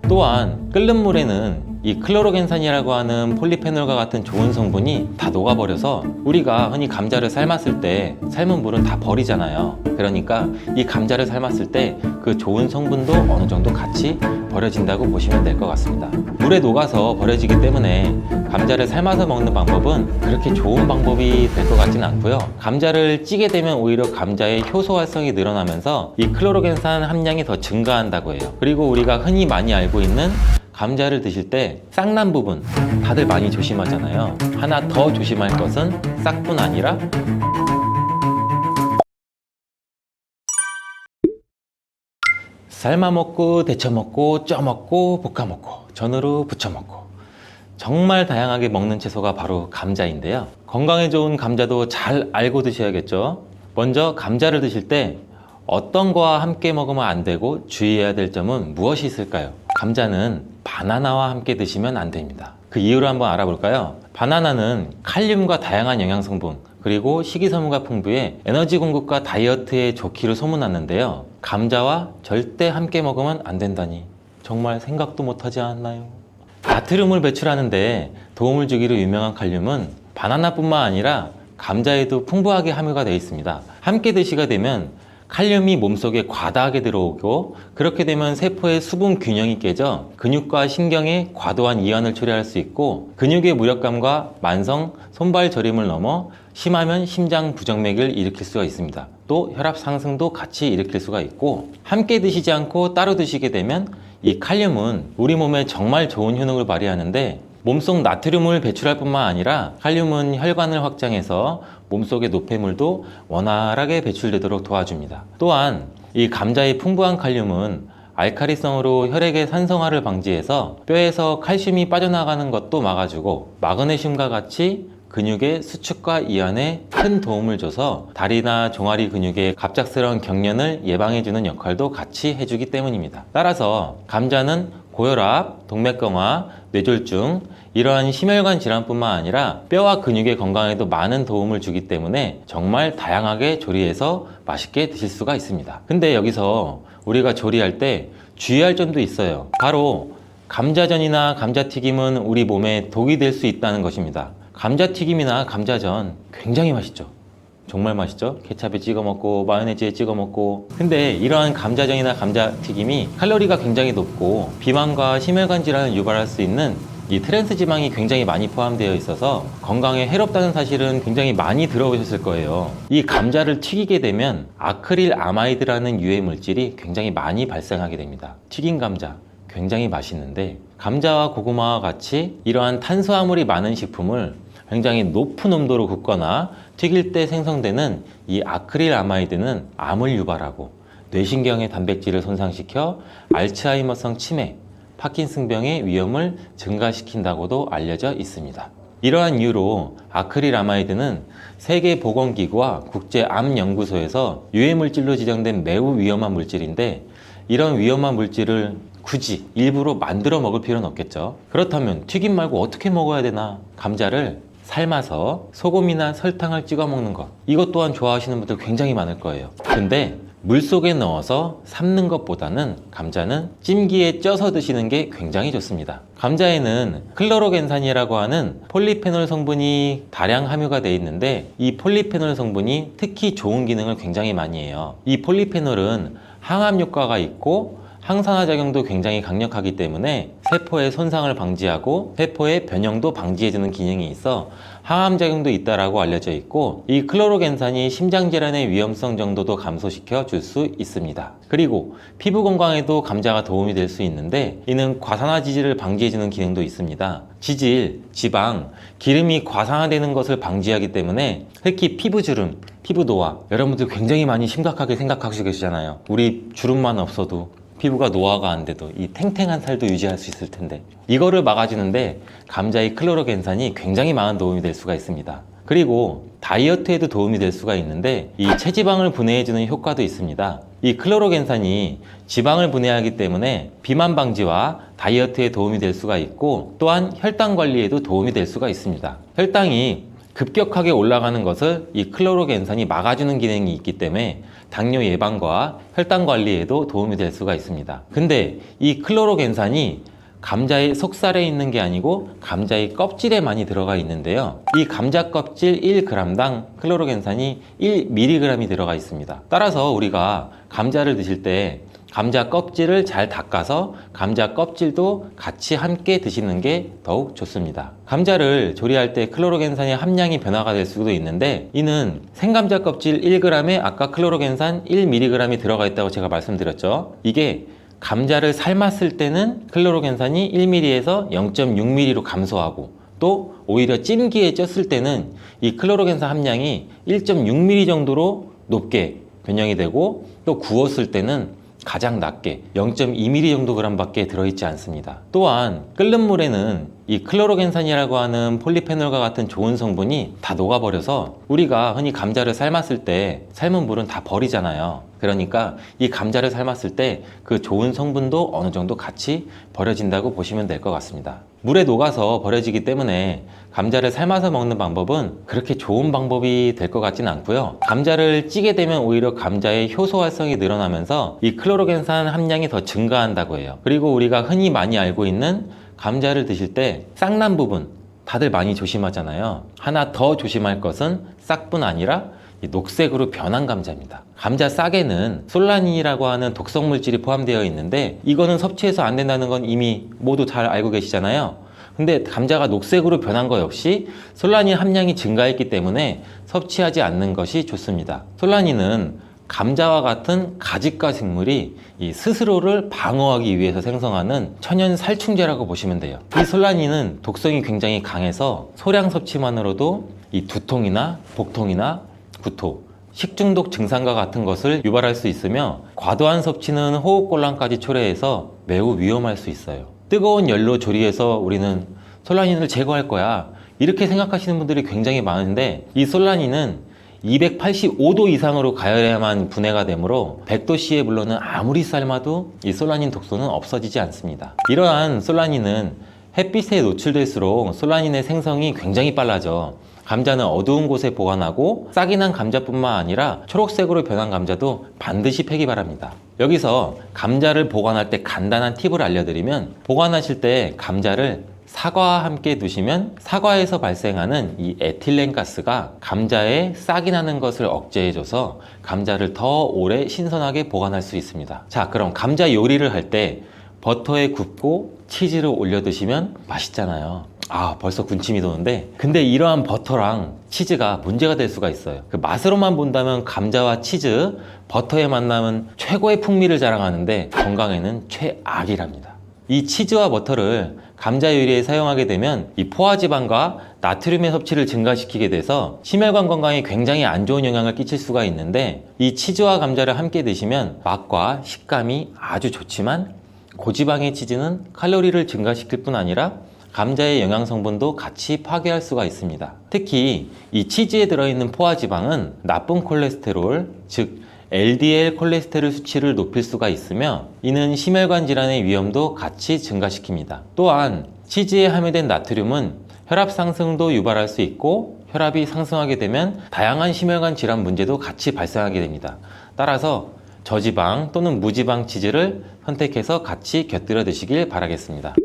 또한 끓는 물에는 이 클로로겐산이라고 하는 폴리페놀과 같은 좋은 성분이 다 녹아버려서 우리가 흔히 감자를 삶았을 때 삶은 물은 다 버리잖아요. 그러니까 이 감자를 삶았을 때 그 좋은 성분도 어느 정도 같이 버려진다고 보시면 될 것 같습니다. 물에 녹아서 버려지기 때문에 감자를 삶아서 먹는 방법은 그렇게 좋은 방법이 될 것 같지는 않고요. 감자를 찌게 되면 오히려 감자의 효소 활성이 늘어나면서 이 클로로겐산 함량이 더 증가한다고 해요. 그리고 우리가 흔히 많이 알고 있는 감자를 드실 때 싹난 부분 다들 많이 조심하잖아요. 하나 더 조심할 것은 싹뿐 아니라 삶아 먹고 데쳐 먹고 쪄 먹고 볶아 먹고 전으로 부쳐 먹고 정말 다양하게 먹는 채소가 바로 감자인데요. 건강에 좋은 감자도 잘 알고 드셔야겠죠. 먼저 감자를 드실 때 어떤 거와 함께 먹으면 안 되고 주의해야 될 점은 무엇이 있을까요? 감자는 바나나와 함께 드시면 안 됩니다. 그 이유를 한번 알아볼까요? 바나나는 칼륨과 다양한 영양 성분 그리고 식이섬유가 풍부해 에너지 공급과 다이어트에 좋기를 소문났는데요. 감자와 절대 함께 먹으면 안 된다니 정말 생각도 못하지 않나요? 나트륨을 배출하는데 도움을 주기로 유명한 칼륨은 바나나뿐만 아니라 감자에도 풍부하게 함유가 되어 있습니다. 함께 드시게 되면 칼륨이 몸속에 과다하게 들어오고 그렇게 되면 세포의 수분 균형이 깨져 근육과 신경에 과도한 이완을 초래할 수 있고 근육의 무력감과 만성 손발 저림을 넘어 심하면 심장 부정맥을 일으킬 수가 있습니다. 또 혈압 상승도 같이 일으킬 수가 있고 함께 드시지 않고 따로 드시게 되면 이 칼륨은 우리 몸에 정말 좋은 효능을 발휘하는데 몸속 나트륨을 배출할 뿐만 아니라 칼륨은 혈관을 확장해서 몸속의 노폐물도 원활하게 배출되도록 도와줍니다. 또한 이 감자의 풍부한 칼륨은 알카리성으로 혈액의 산성화를 방지해서 뼈에서 칼슘이 빠져나가는 것도 막아주고 마그네슘과 같이 근육의 수축과 이완에 큰 도움을 줘서 다리나 종아리 근육의 갑작스러운 경련을 예방해주는 역할도 같이 해주기 때문입니다. 따라서 감자는 고혈압, 동맥경화, 뇌졸중 이러한 심혈관 질환뿐만 아니라 뼈와 근육의 건강에도 많은 도움을 주기 때문에 정말 다양하게 조리해서 맛있게 드실 수가 있습니다. 근데 여기서 우리가 조리할 때 주의할 점도 있어요. 바로 감자전이나 감자튀김은 우리 몸에 독이 될 수 있다는 것입니다. 감자튀김이나 감자전 굉장히 맛있죠. 정말 맛있죠. 케찹에 찍어 먹고 마요네즈에 찍어 먹고. 근데 이러한 감자전이나 감자튀김이 칼로리가 굉장히 높고 비만과 심혈관 질환을 유발할 수 있는 이 트랜스 지방이 굉장히 많이 포함되어 있어서 건강에 해롭다는 사실은 굉장히 많이 들어보셨을 거예요. 이 감자를 튀기게 되면 아크릴 아마이드라는 유해 물질이 굉장히 많이 발생하게 됩니다. 튀긴 감자 굉장히 맛있는데 감자와 고구마와 같이 이러한 탄수화물이 많은 식품을 굉장히 높은 온도로 굽거나 튀길 때 생성되는 이 아크릴 아마이드는 암을 유발하고 뇌신경의 단백질을 손상시켜 알츠하이머성 치매, 파킨슨병의 위험을 증가시킨다고도 알려져 있습니다. 이러한 이유로 아크릴 아마이드는 세계보건기구와 국제암연구소에서 유해물질로 지정된 매우 위험한 물질인데 이런 위험한 물질을 굳이 일부러 만들어 먹을 필요는 없겠죠. 그렇다면 튀김 말고 어떻게 먹어야 되나? 감자를 삶아서 소금이나 설탕을 찍어 먹는 것, 이것 또한 좋아하시는 분들 굉장히 많을 거예요. 근데 물속에 넣어서 삶는 것보다는 감자는 찜기에 쪄서 드시는 게 굉장히 좋습니다. 감자에는 클로로겐산이라고 하는 폴리페놀 성분이 다량 함유가 되어 있는데 이 폴리페놀 성분이 특히 좋은 기능을 굉장히 많이 해요. 이 폴리페놀은 항암 효과가 있고 항산화 작용도 굉장히 강력하기 때문에 세포의 손상을 방지하고 세포의 변형도 방지해주는 기능이 있어 항암 작용도 있다라고 알려져 있고 이 클로로겐산이 심장질환의 위험성 정도도 감소시켜 줄 수 있습니다. 그리고 피부 건강에도 감자가 도움이 될 수 있는데 이는 과산화 지질을 방지해주는 기능도 있습니다. 지질, 지방, 기름이 과산화되는 것을 방지하기 때문에 특히 피부주름, 피부 노화 여러분들 굉장히 많이 심각하게 생각하시고 계시잖아요. 우리 주름만 없어도 피부가 노화가 안 돼도 이 탱탱한 살도 유지할 수 있을 텐데 이거를 막아주는데 감자의 클로로겐산이 굉장히 많은 도움이 될 수가 있습니다. 그리고 다이어트에도 도움이 될 수가 있는데 이 체지방을 분해해주는 효과도 있습니다. 이 클로로겐산이 지방을 분해하기 때문에 비만 방지와 다이어트에 도움이 될 수가 있고 또한 혈당 관리에도 도움이 될 수가 있습니다. 혈당이 급격하게 올라가는 것을 이 클로로겐산이 막아주는 기능이 있기 때문에 당뇨 예방과 혈당 관리에도 도움이 될 수가 있습니다. 근데 이 클로로겐산이 감자의 속살에 있는 게 아니고 감자의 껍질에 많이 들어가 있는데요. 이 감자 껍질 1g당 클로로겐산이 1mg이 들어가 있습니다. 따라서 우리가 감자를 드실 때 감자 껍질을 잘 닦아서 감자 껍질도 같이 함께 드시는 게 더욱 좋습니다. 감자를 조리할 때 클로로겐산의 함량이 변화가 될 수도 있는데 이는 생감자 껍질 1g에 아까 클로로겐산 1mg이 들어가 있다고 제가 말씀드렸죠. 이게 감자를 삶았을 때는 클로로겐산이 1mg에서 0.6mg로 감소하고 또 오히려 찜기에 쪘을 때는 이 클로로겐산 함량이 1.6mg 정도로 높게 변형이 되고 또 구웠을 때는 가장 낮게 0.2mg 정도 그램밖에 들어있지 않습니다. 또한 끓는 물에는 이 클로로겐산이라고 하는 폴리페놀과 같은 좋은 성분이 다 녹아버려서 우리가 흔히 감자를 삶았을 때 삶은 물은 다 버리잖아요. 그러니까 이 감자를 삶았을 때 그 좋은 성분도 어느 정도 같이 버려진다고 보시면 될 것 같습니다. 물에 녹아서 버려지기 때문에 감자를 삶아서 먹는 방법은 그렇게 좋은 방법이 될 것 같지는 않고요. 감자를 찌게 되면 오히려 감자의 효소 활성이 늘어나면서 이 클로로겐산 함량이 더 증가한다고 해요. 그리고 우리가 흔히 많이 알고 있는 감자를 드실 때 싹난 부분 다들 많이 조심하잖아요. 하나 더 조심할 것은 싹뿐 아니라 이 녹색으로 변한 감자입니다. 감자 싹에는 솔라닌이라고 하는 독성 물질이 포함되어 있는데 이거는 섭취해서 안 된다는 건 이미 모두 잘 알고 계시잖아요. 근데 감자가 녹색으로 변한 거 역시 솔라닌 함량이 증가했기 때문에 섭취하지 않는 것이 좋습니다. 솔라닌은 감자와 같은 가지과 생물이 이 스스로를 방어하기 위해서 생성하는 천연 살충제라고 보시면 돼요. 이 솔라닌은 독성이 굉장히 강해서 소량 섭취만으로도 이 두통이나 복통이나 구토, 식중독 증상과 같은 것을 유발할 수 있으며 과도한 섭취는 호흡곤란까지 초래해서 매우 위험할 수 있어요. 뜨거운 열로 조리해서 우리는 솔라닌을 제거할 거야 이렇게 생각하시는 분들이 굉장히 많은데 이 솔라닌은 285도 이상으로 가열해야만 분해가 되므로 100도씨의 물로는 아무리 삶아도 이 솔라닌 독소는 없어지지 않습니다. 이러한 솔라닌은 햇빛에 노출될수록 솔라닌의 생성이 굉장히 빨라져 감자는 어두운 곳에 보관하고 싹이 난 감자뿐만 아니라 초록색으로 변한 감자도 반드시 패기 바랍니다. 여기서 감자를 보관할 때 간단한 팁을 알려드리면 보관하실 때 감자를 사과와 함께 두시면 사과에서 발생하는 이 에틸렌 가스가 감자에 싹이 나는 것을 억제해줘서 감자를 더 오래 신선하게 보관할 수 있습니다. 자, 그럼 감자 요리를 할 때 버터에 굽고 치즈를 올려 드시면 맛있잖아요. 아, 벌써 군침이 도는데 근데 이러한 버터랑 치즈가 문제가 될 수가 있어요. 그 맛으로만 본다면 감자와 치즈, 버터의 만남은 최고의 풍미를 자랑하는데 건강에는 최악이랍니다. 이 치즈와 버터를 감자 요리에 사용하게 되면 이 포화지방과 나트륨의 섭취를 증가시키게 돼서 심혈관 건강에 굉장히 안 좋은 영향을 끼칠 수가 있는데 이 치즈와 감자를 함께 드시면 맛과 식감이 아주 좋지만 고지방의 치즈는 칼로리를 증가시킬 뿐 아니라 감자의 영양 성분도 같이 파괴할 수가 있습니다. 특히 이 치즈에 들어있는 포화지방은 나쁜 콜레스테롤, 즉 LDL 콜레스테롤 수치를 높일 수가 있으며 이는 심혈관 질환의 위험도 같이 증가시킵니다. 또한 치즈에 함유된 나트륨은 혈압 상승도 유발할 수 있고 혈압이 상승하게 되면 다양한 심혈관 질환 문제도 같이 발생하게 됩니다. 따라서 저지방 또는 무지방 치즈를 선택해서 같이 곁들여 드시길 바라겠습니다.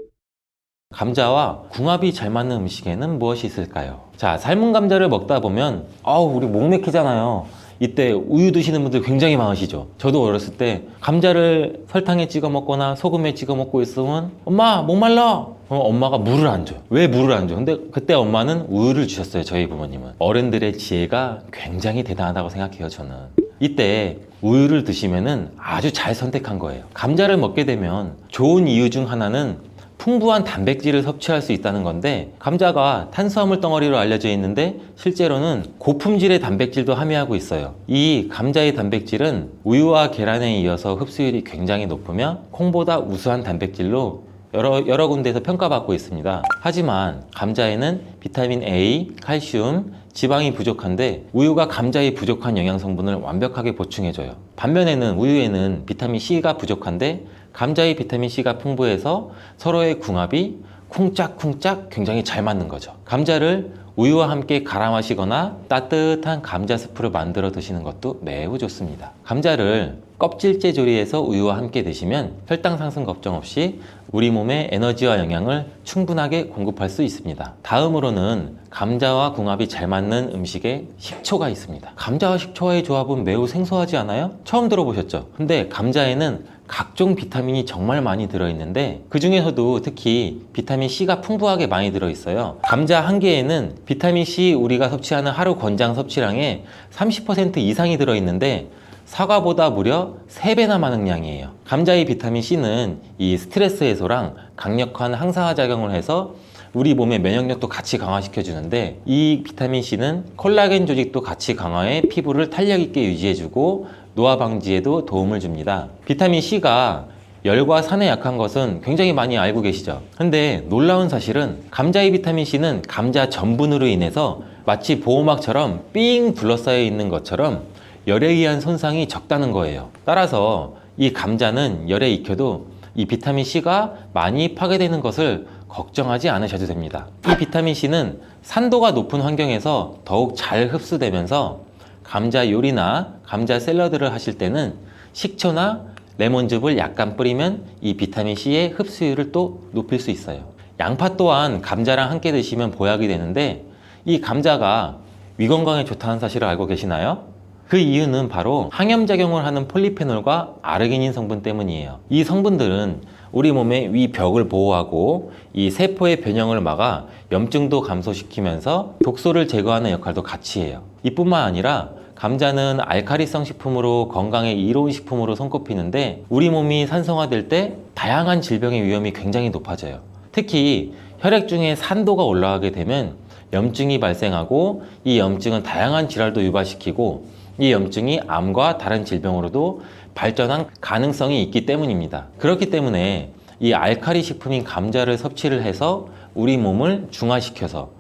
감자와 궁합이 잘 맞는 음식에는 무엇이 있을까요? 자, 삶은 감자를 먹다 보면 우리 목 막히잖아요. 이때 우유 드시는 분들 굉장히 많으시죠. 저도 어렸을 때 감자를 설탕에 찍어 먹거나 소금에 찍어 먹고 있으면 엄마 목말라! 엄마가 물을 안 줘요. 왜 물을 안 줘? 근데 그때 엄마는 우유를 주셨어요. 저희 부모님은. 어른들의 지혜가 굉장히 대단하다고 생각해요. 저는. 이때 우유를 드시면은 아주 잘 선택한 거예요. 감자를 먹게 되면 좋은 이유 중 하나는 풍부한 단백질을 섭취할 수 있다는 건데 감자가 탄수화물 덩어리로 알려져 있는데 실제로는 고품질의 단백질도 함유하고 있어요. 이 감자의 단백질은 우유와 계란에 이어서 흡수율이 굉장히 높으며 콩보다 우수한 단백질로 여러 군데에서 평가받고 있습니다. 하지만 감자에는 비타민 A, 칼슘, 지방이 부족한데 우유가 감자의 부족한 영양 성분을 완벽하게 보충해줘요. 반면에는 우유에는 비타민 C가 부족한데 감자의 비타민 C가 풍부해서 서로의 궁합이 쿵짝쿵짝 굉장히 잘 맞는 거죠. 감자를 우유와 함께 갈아 마시거나 따뜻한 감자 스프를 만들어 드시는 것도 매우 좋습니다. 감자를 껍질째 조리해서 우유와 함께 드시면 혈당 상승 걱정 없이 우리 몸에 에너지와 영양을 충분하게 공급할 수 있습니다. 다음으로는 감자와 궁합이 잘 맞는 음식에 식초가 있습니다. 감자와 식초와의 조합은 매우 생소하지 않아요? 처음 들어보셨죠? 근데 감자에는 각종 비타민이 정말 많이 들어있는데 그 중에서도 특히 비타민 C가 풍부하게 많이 들어있어요. 감자 한 개에는 비타민 C 우리가 섭취하는 하루 권장 섭취량의 30% 이상이 들어있는데 사과보다 무려 3배나 많은 양이에요. 감자의 비타민 C는 이 스트레스 해소랑 강력한 항산화 작용을 해서 우리 몸의 면역력도 같이 강화시켜 주는데 이 비타민 C는 콜라겐 조직도 같이 강화해 피부를 탄력 있게 유지해주고 노화 방지에도 도움을 줍니다. 비타민 C가 열과 산에 약한 것은 굉장히 많이 알고 계시죠? 근데 놀라운 사실은 감자의 비타민 C는 감자 전분으로 인해서 마치 보호막처럼 삥 둘러싸여 있는 것처럼 열에 의한 손상이 적다는 거예요. 따라서 이 감자는 열에 익혀도 이 비타민 C가 많이 파괴되는 것을 걱정하지 않으셔도 됩니다. 이 비타민 C는 산도가 높은 환경에서 더욱 잘 흡수되면서 감자 요리나 감자 샐러드를 하실 때는 식초나 레몬즙을 약간 뿌리면 이 비타민 C의 흡수율을 또 높일 수 있어요. 양파 또한 감자랑 함께 드시면 보약이 되는데 이 감자가 위 건강에 좋다는 사실을 알고 계시나요? 그 이유는 바로 항염작용을 하는 폴리페놀과 아르기닌 성분 때문이에요. 이 성분들은 우리 몸의 위 벽을 보호하고 이 세포의 변형을 막아 염증도 감소시키면서 독소를 제거하는 역할도 같이 해요. 이뿐만 아니라 감자는 알칼리성 식품으로 건강에 이로운 식품으로 손꼽히는데 우리 몸이 산성화될 때 다양한 질병의 위험이 굉장히 높아져요. 특히 혈액 중에 산도가 올라가게 되면 염증이 발생하고 이 염증은 다양한 질환도 유발시키고 이 염증이 암과 다른 질병으로도 발전한 가능성이 있기 때문입니다. 그렇기 때문에 이 알칼리 식품인 감자를 섭취를 해서 우리 몸을 중화시켜서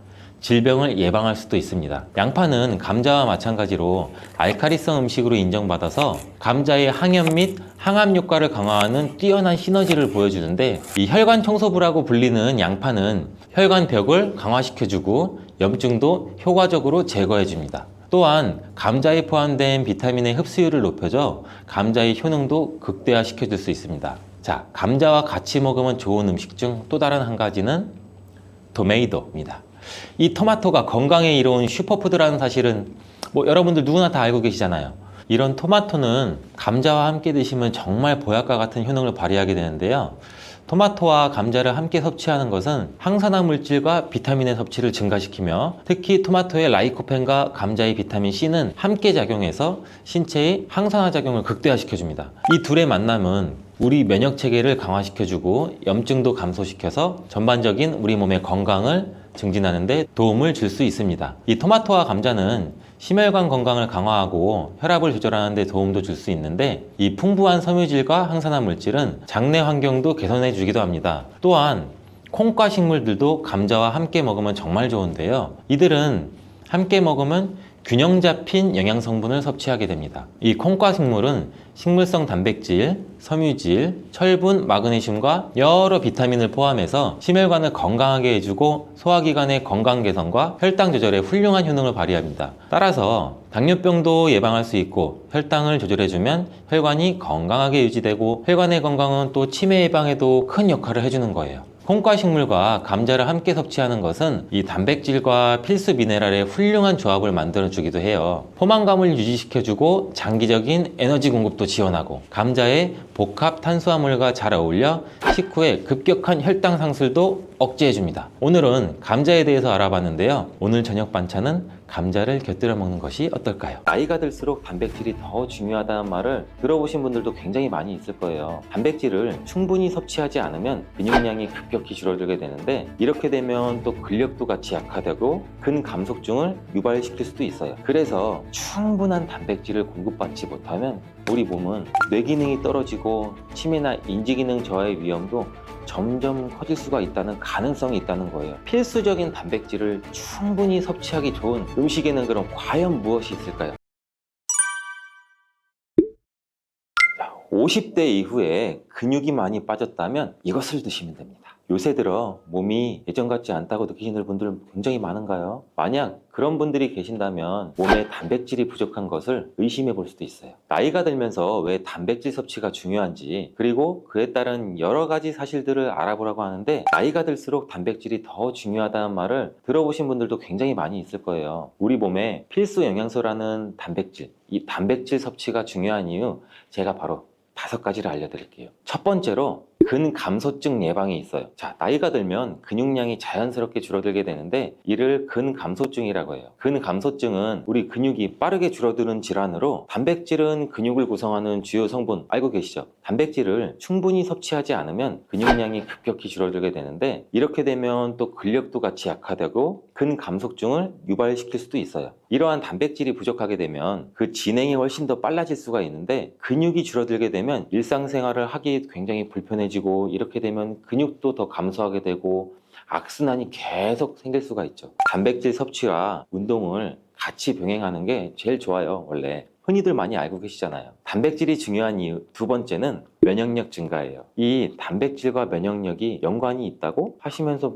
질병을 예방할 수도 있습니다. 양파는 감자와 마찬가지로 알칼리성 음식으로 인정받아서 감자의 항염 및 항암 효과를 강화하는 뛰어난 시너지를 보여주는데 이 혈관 청소부라고 불리는 양파는 혈관 벽을 강화시켜주고 염증도 효과적으로 제거해줍니다. 또한 감자에 포함된 비타민의 흡수율을 높여줘 감자의 효능도 극대화시켜 줄 수 있습니다. 자, 감자와 같이 먹으면 좋은 음식 중 또 다른 한 가지는 토메이토입니다. 이 토마토가 건강에 이로운 슈퍼푸드라는 사실은 여러분들 누구나 다 알고 계시잖아요. 이런 토마토는 감자와 함께 드시면 정말 보약과 같은 효능을 발휘하게 되는데요. 토마토와 감자를 함께 섭취하는 것은 항산화 물질과 비타민의 섭취를 증가시키며 특히 토마토의 라이코펜과 감자의 비타민 C는 함께 작용해서 신체의 항산화 작용을 극대화시켜줍니다. 이 둘의 만남은 우리 면역 체계를 강화시켜주고 염증도 감소시켜서 전반적인 우리 몸의 건강을 증진하는 데 도움을 줄 수 있습니다. 이 토마토와 감자는 심혈관 건강을 강화하고 혈압을 조절하는 데 도움도 줄 수 있는데 이 풍부한 섬유질과 항산화 물질은 장내 환경도 개선해 주기도 합니다. 또한 콩과 식물들도 감자와 함께 먹으면 정말 좋은데요. 이들은 함께 먹으면 균형 잡힌 영양 성분을 섭취하게 됩니다. 이 콩과 식물은 식물성 단백질, 섬유질, 철분, 마그네슘과 여러 비타민을 포함해서 심혈관을 건강하게 해주고 소화기관의 건강 개선과 혈당 조절에 훌륭한 효능을 발휘합니다. 따라서 당뇨병도 예방할 수 있고 혈당을 조절해주면 혈관이 건강하게 유지되고 혈관의 건강은 또 치매 예방에도 큰 역할을 해주는 거예요. 콩과 식물과 감자를 함께 섭취하는 것은 이 단백질과 필수 미네랄의 훌륭한 조합을 만들어 주기도 해요. 포만감을 유지시켜주고 장기적인 에너지 공급도 지원하고 감자의 복합 탄수화물과 잘 어울려 식후에 급격한 혈당 상승도 억제해줍니다. 오늘은 감자에 대해서 알아봤는데요. 오늘 저녁 반찬은 감자를 곁들여 먹는 것이 어떨까요? 나이가 들수록 단백질이 더 중요하다는 말을 들어보신 분들도 굉장히 많이 있을 거예요. 단백질을 충분히 섭취하지 않으면 근육량이 급격히 줄어들게 되는데 이렇게 되면 또 근력도 같이 약화되고 근감속증을 유발시킬 수도 있어요. 그래서 충분한 단백질을 공급받지 못하면 우리 몸은 뇌 기능이 떨어지고 치매나 인지 기능 저하의 위험도 점점 커질 수가 있다는 가능성이 있다는 거예요. 필수적인 단백질을 충분히 섭취하기 좋은 음식에는 그럼 과연 무엇이 있을까요? 50대 이후에 근육이 많이 빠졌다면 이것을 드시면 됩니다. 요새 들어 몸이 예전 같지 않다고 느끼시는 분들 굉장히 많은가요? 만약 그런 분들이 계신다면 몸에 단백질이 부족한 것을 의심해 볼 수도 있어요. 나이가 들면서 왜 단백질 섭취가 중요한지, 그리고 그에 따른 여러 가지 사실들을 알아보라고 하는데, 나이가 들수록 단백질이 더 중요하다는 말을 들어보신 분들도 굉장히 많이 있을 거예요. 우리 몸에 필수 영양소라는 단백질, 이 단백질 섭취가 중요한 이유, 제가 바로 5가지를 알려드릴게요. 첫 번째로 근감소증 예방이 있어요. 자, 나이가 들면 근육량이 자연스럽게 줄어들게 되는데 이를 근감소증이라고 해요. 근감소증은 우리 근육이 빠르게 줄어드는 질환으로, 단백질은 근육을 구성하는 주요 성분 알고 계시죠? 단백질을 충분히 섭취하지 않으면 근육량이 급격히 줄어들게 되는데, 이렇게 되면 또 근력도 같이 약화되고 근감소증을 유발시킬 수도 있어요. 이러한 단백질이 부족하게 되면 그 진행이 훨씬 더 빨라질 수가 있는데, 근육이 줄어들게 되면 일상생활을 하기 굉장히 불편해지고, 이렇게 되면 근육도 더 감소하게 되고 악순환이 계속 생길 수가 있죠. 단백질 섭취와 운동을 같이 병행하는 게 제일 좋아요. 원래 흔히들 많이 알고 계시잖아요. 단백질이 중요한 이유 두 번째는 면역력 증가예요. 이 단백질과 면역력이 연관이 있다고 하시면서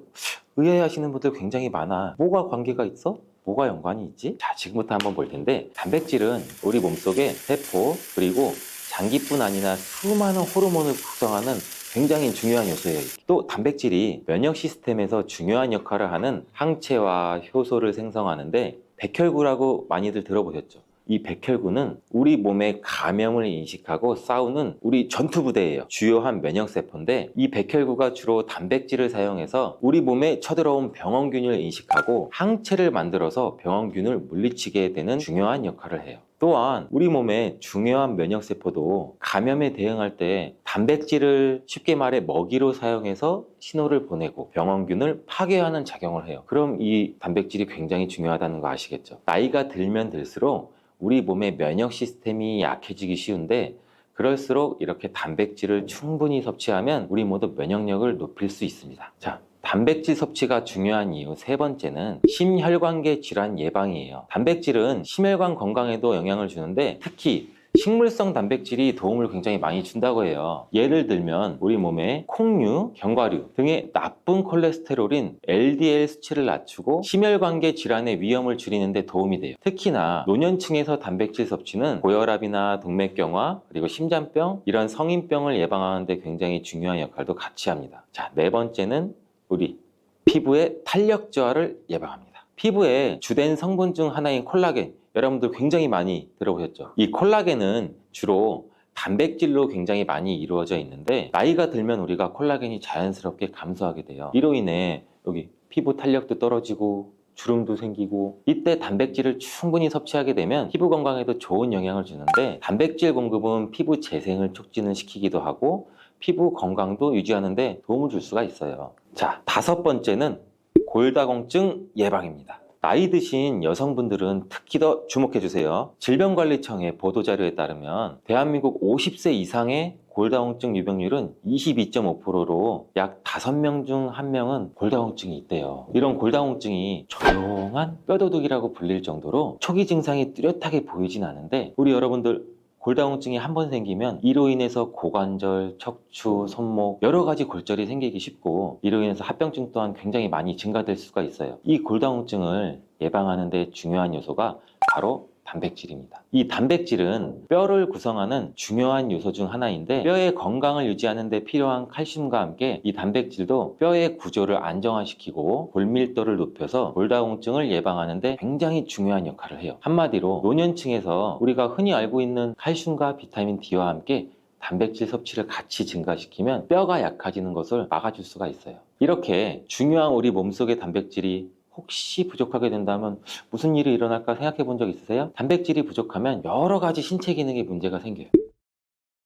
의아해하시는 분들 굉장히 많아. 뭐가 관계가 있어? 뭐가 연관이 있지? 자, 지금부터 한번 볼 텐데, 단백질은 우리 몸속의 세포 그리고 장기뿐 아니라 수많은 호르몬을 구성하는 굉장히 중요한 요소예요. 또 단백질이 면역 시스템에서 중요한 역할을 하는 항체와 효소를 생성하는데, 백혈구라고 많이들 들어보셨죠? 이 백혈구는 우리 몸의 감염을 인식하고 싸우는 우리 전투부대예요. 주요한 면역세포인데, 이 백혈구가 주로 단백질을 사용해서 우리 몸에 쳐들어온 병원균을 인식하고 항체를 만들어서 병원균을 물리치게 되는 중요한 역할을 해요. 또한 우리 몸의 중요한 면역세포도 감염에 대응할 때 단백질을 쉽게 말해 먹이로 사용해서 신호를 보내고 병원균을 파괴하는 작용을 해요. 그럼 이 단백질이 굉장히 중요하다는 거 아시겠죠? 나이가 들면 들수록 우리 몸의 면역 시스템이 약해지기 쉬운데, 그럴수록 이렇게 단백질을 충분히 섭취하면 우리 모두 면역력을 높일 수 있습니다. 자, 단백질 섭취가 중요한 이유 세 번째는 심혈관계 질환 예방이에요. 단백질은 심혈관 건강에도 영향을 주는데, 특히 식물성 단백질이 도움을 굉장히 많이 준다고 해요. 예를 들면 우리 몸에 콩류, 견과류 등의 나쁜 콜레스테롤인 LDL 수치를 낮추고 심혈관계 질환의 위험을 줄이는 데 도움이 돼요. 특히나 노년층에서 단백질 섭취는 고혈압이나 동맥경화 그리고 심장병, 이런 성인병을 예방하는 데 굉장히 중요한 역할도 같이 합니다. 자, 네 번째는 우리 피부의 탄력 저하를 예방합니다. 피부의 주된 성분 중 하나인 콜라겐, 여러분들 굉장히 많이 들어보셨죠? 이 콜라겐은 주로 단백질로 굉장히 많이 이루어져 있는데, 나이가 들면 우리가 콜라겐이 자연스럽게 감소하게 돼요. 이로 인해 여기 피부 탄력도 떨어지고 주름도 생기고, 이때 단백질을 충분히 섭취하게 되면 피부 건강에도 좋은 영향을 주는데, 단백질 공급은 피부 재생을 촉진을 시키기도 하고 피부 건강도 유지하는 데 도움을 줄 수가 있어요. 자, 5번째는 골다공증 예방입니다. 나이 드신 여성분들은 특히 더 주목해 주세요. 질병관리청의 보도자료에 따르면 대한민국 50세 이상의 골다공증 유병률은 22.5%로 약 5명 중 1명은 골다공증이 있대요. 이런 골다공증이 조용한 뼈도둑이라고 불릴 정도로 초기 증상이 뚜렷하게 보이진 않은데, 우리 여러분들 골다공증이 한 번 생기면 이로 인해서 고관절, 척추, 손목 여러 가지 골절이 생기기 쉽고, 이로 인해서 합병증 또한 굉장히 많이 증가될 수가 있어요. 이 골다공증을 예방하는 데 중요한 요소가 바로 단백질입니다. 이 단백질은 뼈를 구성하는 중요한 요소 중 하나인데, 뼈의 건강을 유지하는 데 필요한 칼슘과 함께 이 단백질도 뼈의 구조를 안정화시키고 골밀도를 높여서 골다공증을 예방하는 데 굉장히 중요한 역할을 해요. 한마디로 노년층에서 우리가 흔히 알고 있는 칼슘과 비타민 D와 함께 단백질 섭취를 같이 증가시키면 뼈가 약해지는 것을 막아줄 수가 있어요. 이렇게 중요한 우리 몸속의 단백질이 혹시 부족하게 된다면 무슨 일이 일어날까 생각해 본 적 있으세요? 단백질이 부족하면 여러 가지 신체 기능에 문제가 생겨요.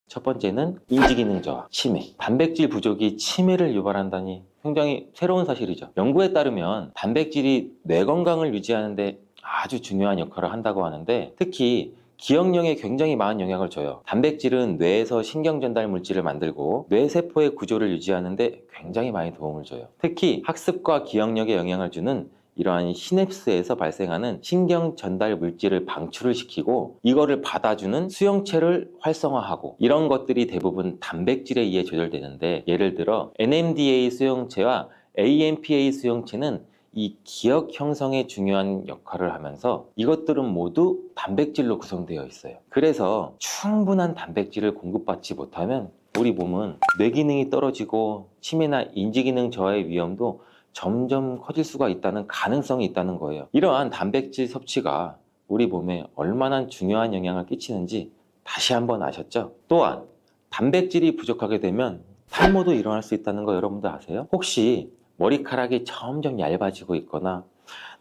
첫 번째는 인지기능 저하, 치매. 단백질 부족이 치매를 유발한다니 굉장히 새로운 사실이죠. 연구에 따르면 단백질이 뇌 건강을 유지하는 데 아주 중요한 역할을 한다고 하는데, 특히 기억력에 굉장히 많은 영향을 줘요. 단백질은 뇌에서 신경전달 물질을 만들고 뇌세포의 구조를 유지하는 데 굉장히 많이 도움을 줘요. 특히 학습과 기억력에 영향을 주는 이러한 시냅스에서 발생하는 신경 전달 물질을 방출을 시키고 이거를 받아주는 수용체를 활성화하고, 이런 것들이 대부분 단백질에 의해 조절되는데, 예를 들어 NMDA 수용체와 AMPA 수용체는 이 기억 형성에 중요한 역할을 하면서 이것들은 모두 단백질로 구성되어 있어요. 그래서 충분한 단백질을 공급받지 못하면 우리 몸은 뇌 기능이 떨어지고 치매나 인지 기능 저하의 위험도 점점 커질 수가 있다는 가능성이 있다는 거예요. 이러한 단백질 섭취가 우리 몸에 얼마나 중요한 영향을 끼치는지 다시 한번 아셨죠? 또한 단백질이 부족하게 되면 탈모도 일어날 수 있다는 거 여러분들 아세요? 혹시 머리카락이 점점 얇아지고 있거나,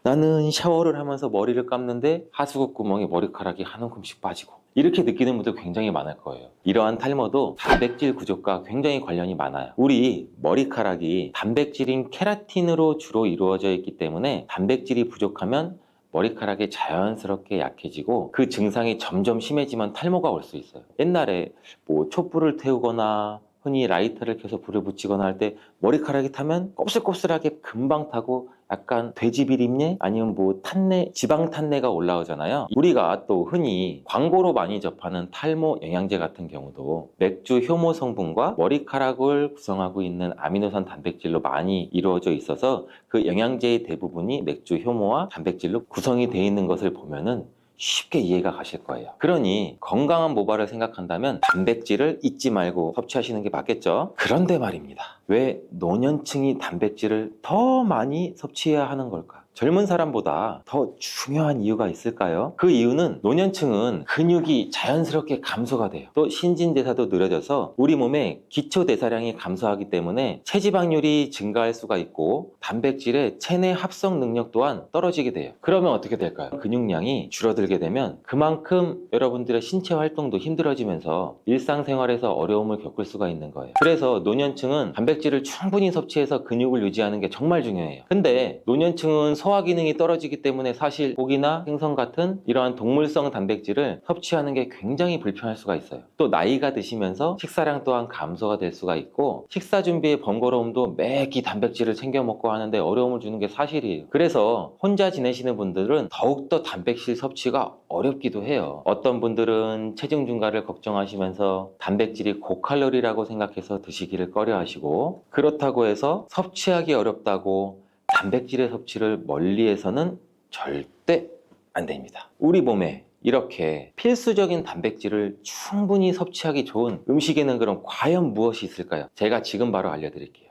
나는 샤워를 하면서 머리를 감는데 하수구 구멍에 머리카락이 한 움큼씩 빠지고, 이렇게 느끼는 분들 굉장히 많을 거예요. 이러한 탈모도 단백질 부족과 굉장히 관련이 많아요. 우리 머리카락이 단백질인 케라틴으로 주로 이루어져 있기 때문에 단백질이 부족하면 머리카락이 자연스럽게 약해지고 그 증상이 점점 심해지면 탈모가 올 수 있어요. 옛날에 뭐 촛불을 태우거나 흔히 라이터를 켜서 불을 붙이거나 할 때 머리카락이 타면 곱슬곱슬하게 금방 타고 약간 돼지 비린내 아니면 뭐 탄내, 지방 탄내가 올라오잖아요. 우리가 또 흔히 광고로 많이 접하는 탈모 영양제 같은 경우도 맥주 효모 성분과 머리카락을 구성하고 있는 아미노산 단백질로 많이 이루어져 있어서 그 영양제의 대부분이 맥주 효모와 단백질로 구성이 되어 있는 것을 보면은 쉽게 이해가 가실 거예요. 그러니 건강한 모발을 생각한다면 단백질을 잊지 말고 섭취하시는 게 맞겠죠? 그런데 말입니다. 왜 노년층이 단백질을 더 많이 섭취해야 하는 걸까? 젊은 사람보다 더 중요한 이유가 있을까요? 그 이유는 노년층은 근육이 자연스럽게 감소가 돼요. 또 신진대사도 느려져서 우리 몸의 기초대사량이 감소하기 때문에 체지방률이 증가할 수가 있고 단백질의 체내 합성 능력 또한 떨어지게 돼요. 그러면 어떻게 될까요? 근육량이 줄어들게 되면 그만큼 여러분들의 신체 활동도 힘들어지면서 일상생활에서 어려움을 겪을 수가 있는 거예요. 그래서 노년층은 단백질을 충분히 섭취해서 근육을 유지하는 게 정말 중요해요. 근데 노년층은 소화 기능이 떨어지기 때문에 사실 고기나 생선 같은 이러한 동물성 단백질을 섭취하는 게 굉장히 불편할 수가 있어요. 또 나이가 드시면서 식사량 또한 감소가 될 수가 있고 식사 준비의 번거로움도 매끼 단백질을 챙겨 먹고 하는데 어려움을 주는 게 사실이에요. 그래서 혼자 지내시는 분들은 더욱더 단백질 섭취가 어렵기도 해요. 어떤 분들은 체중 증가를 걱정하시면서 단백질이 고칼로리라고 생각해서 드시기를 꺼려 하시고, 그렇다고 해서 섭취하기 어렵다고 단백질의 섭취를 멀리해서는 절대 안 됩니다. 우리 몸에 이렇게 필수적인 단백질을 충분히 섭취하기 좋은 음식에는 그럼 과연 무엇이 있을까요? 제가 지금 바로 알려드릴게요.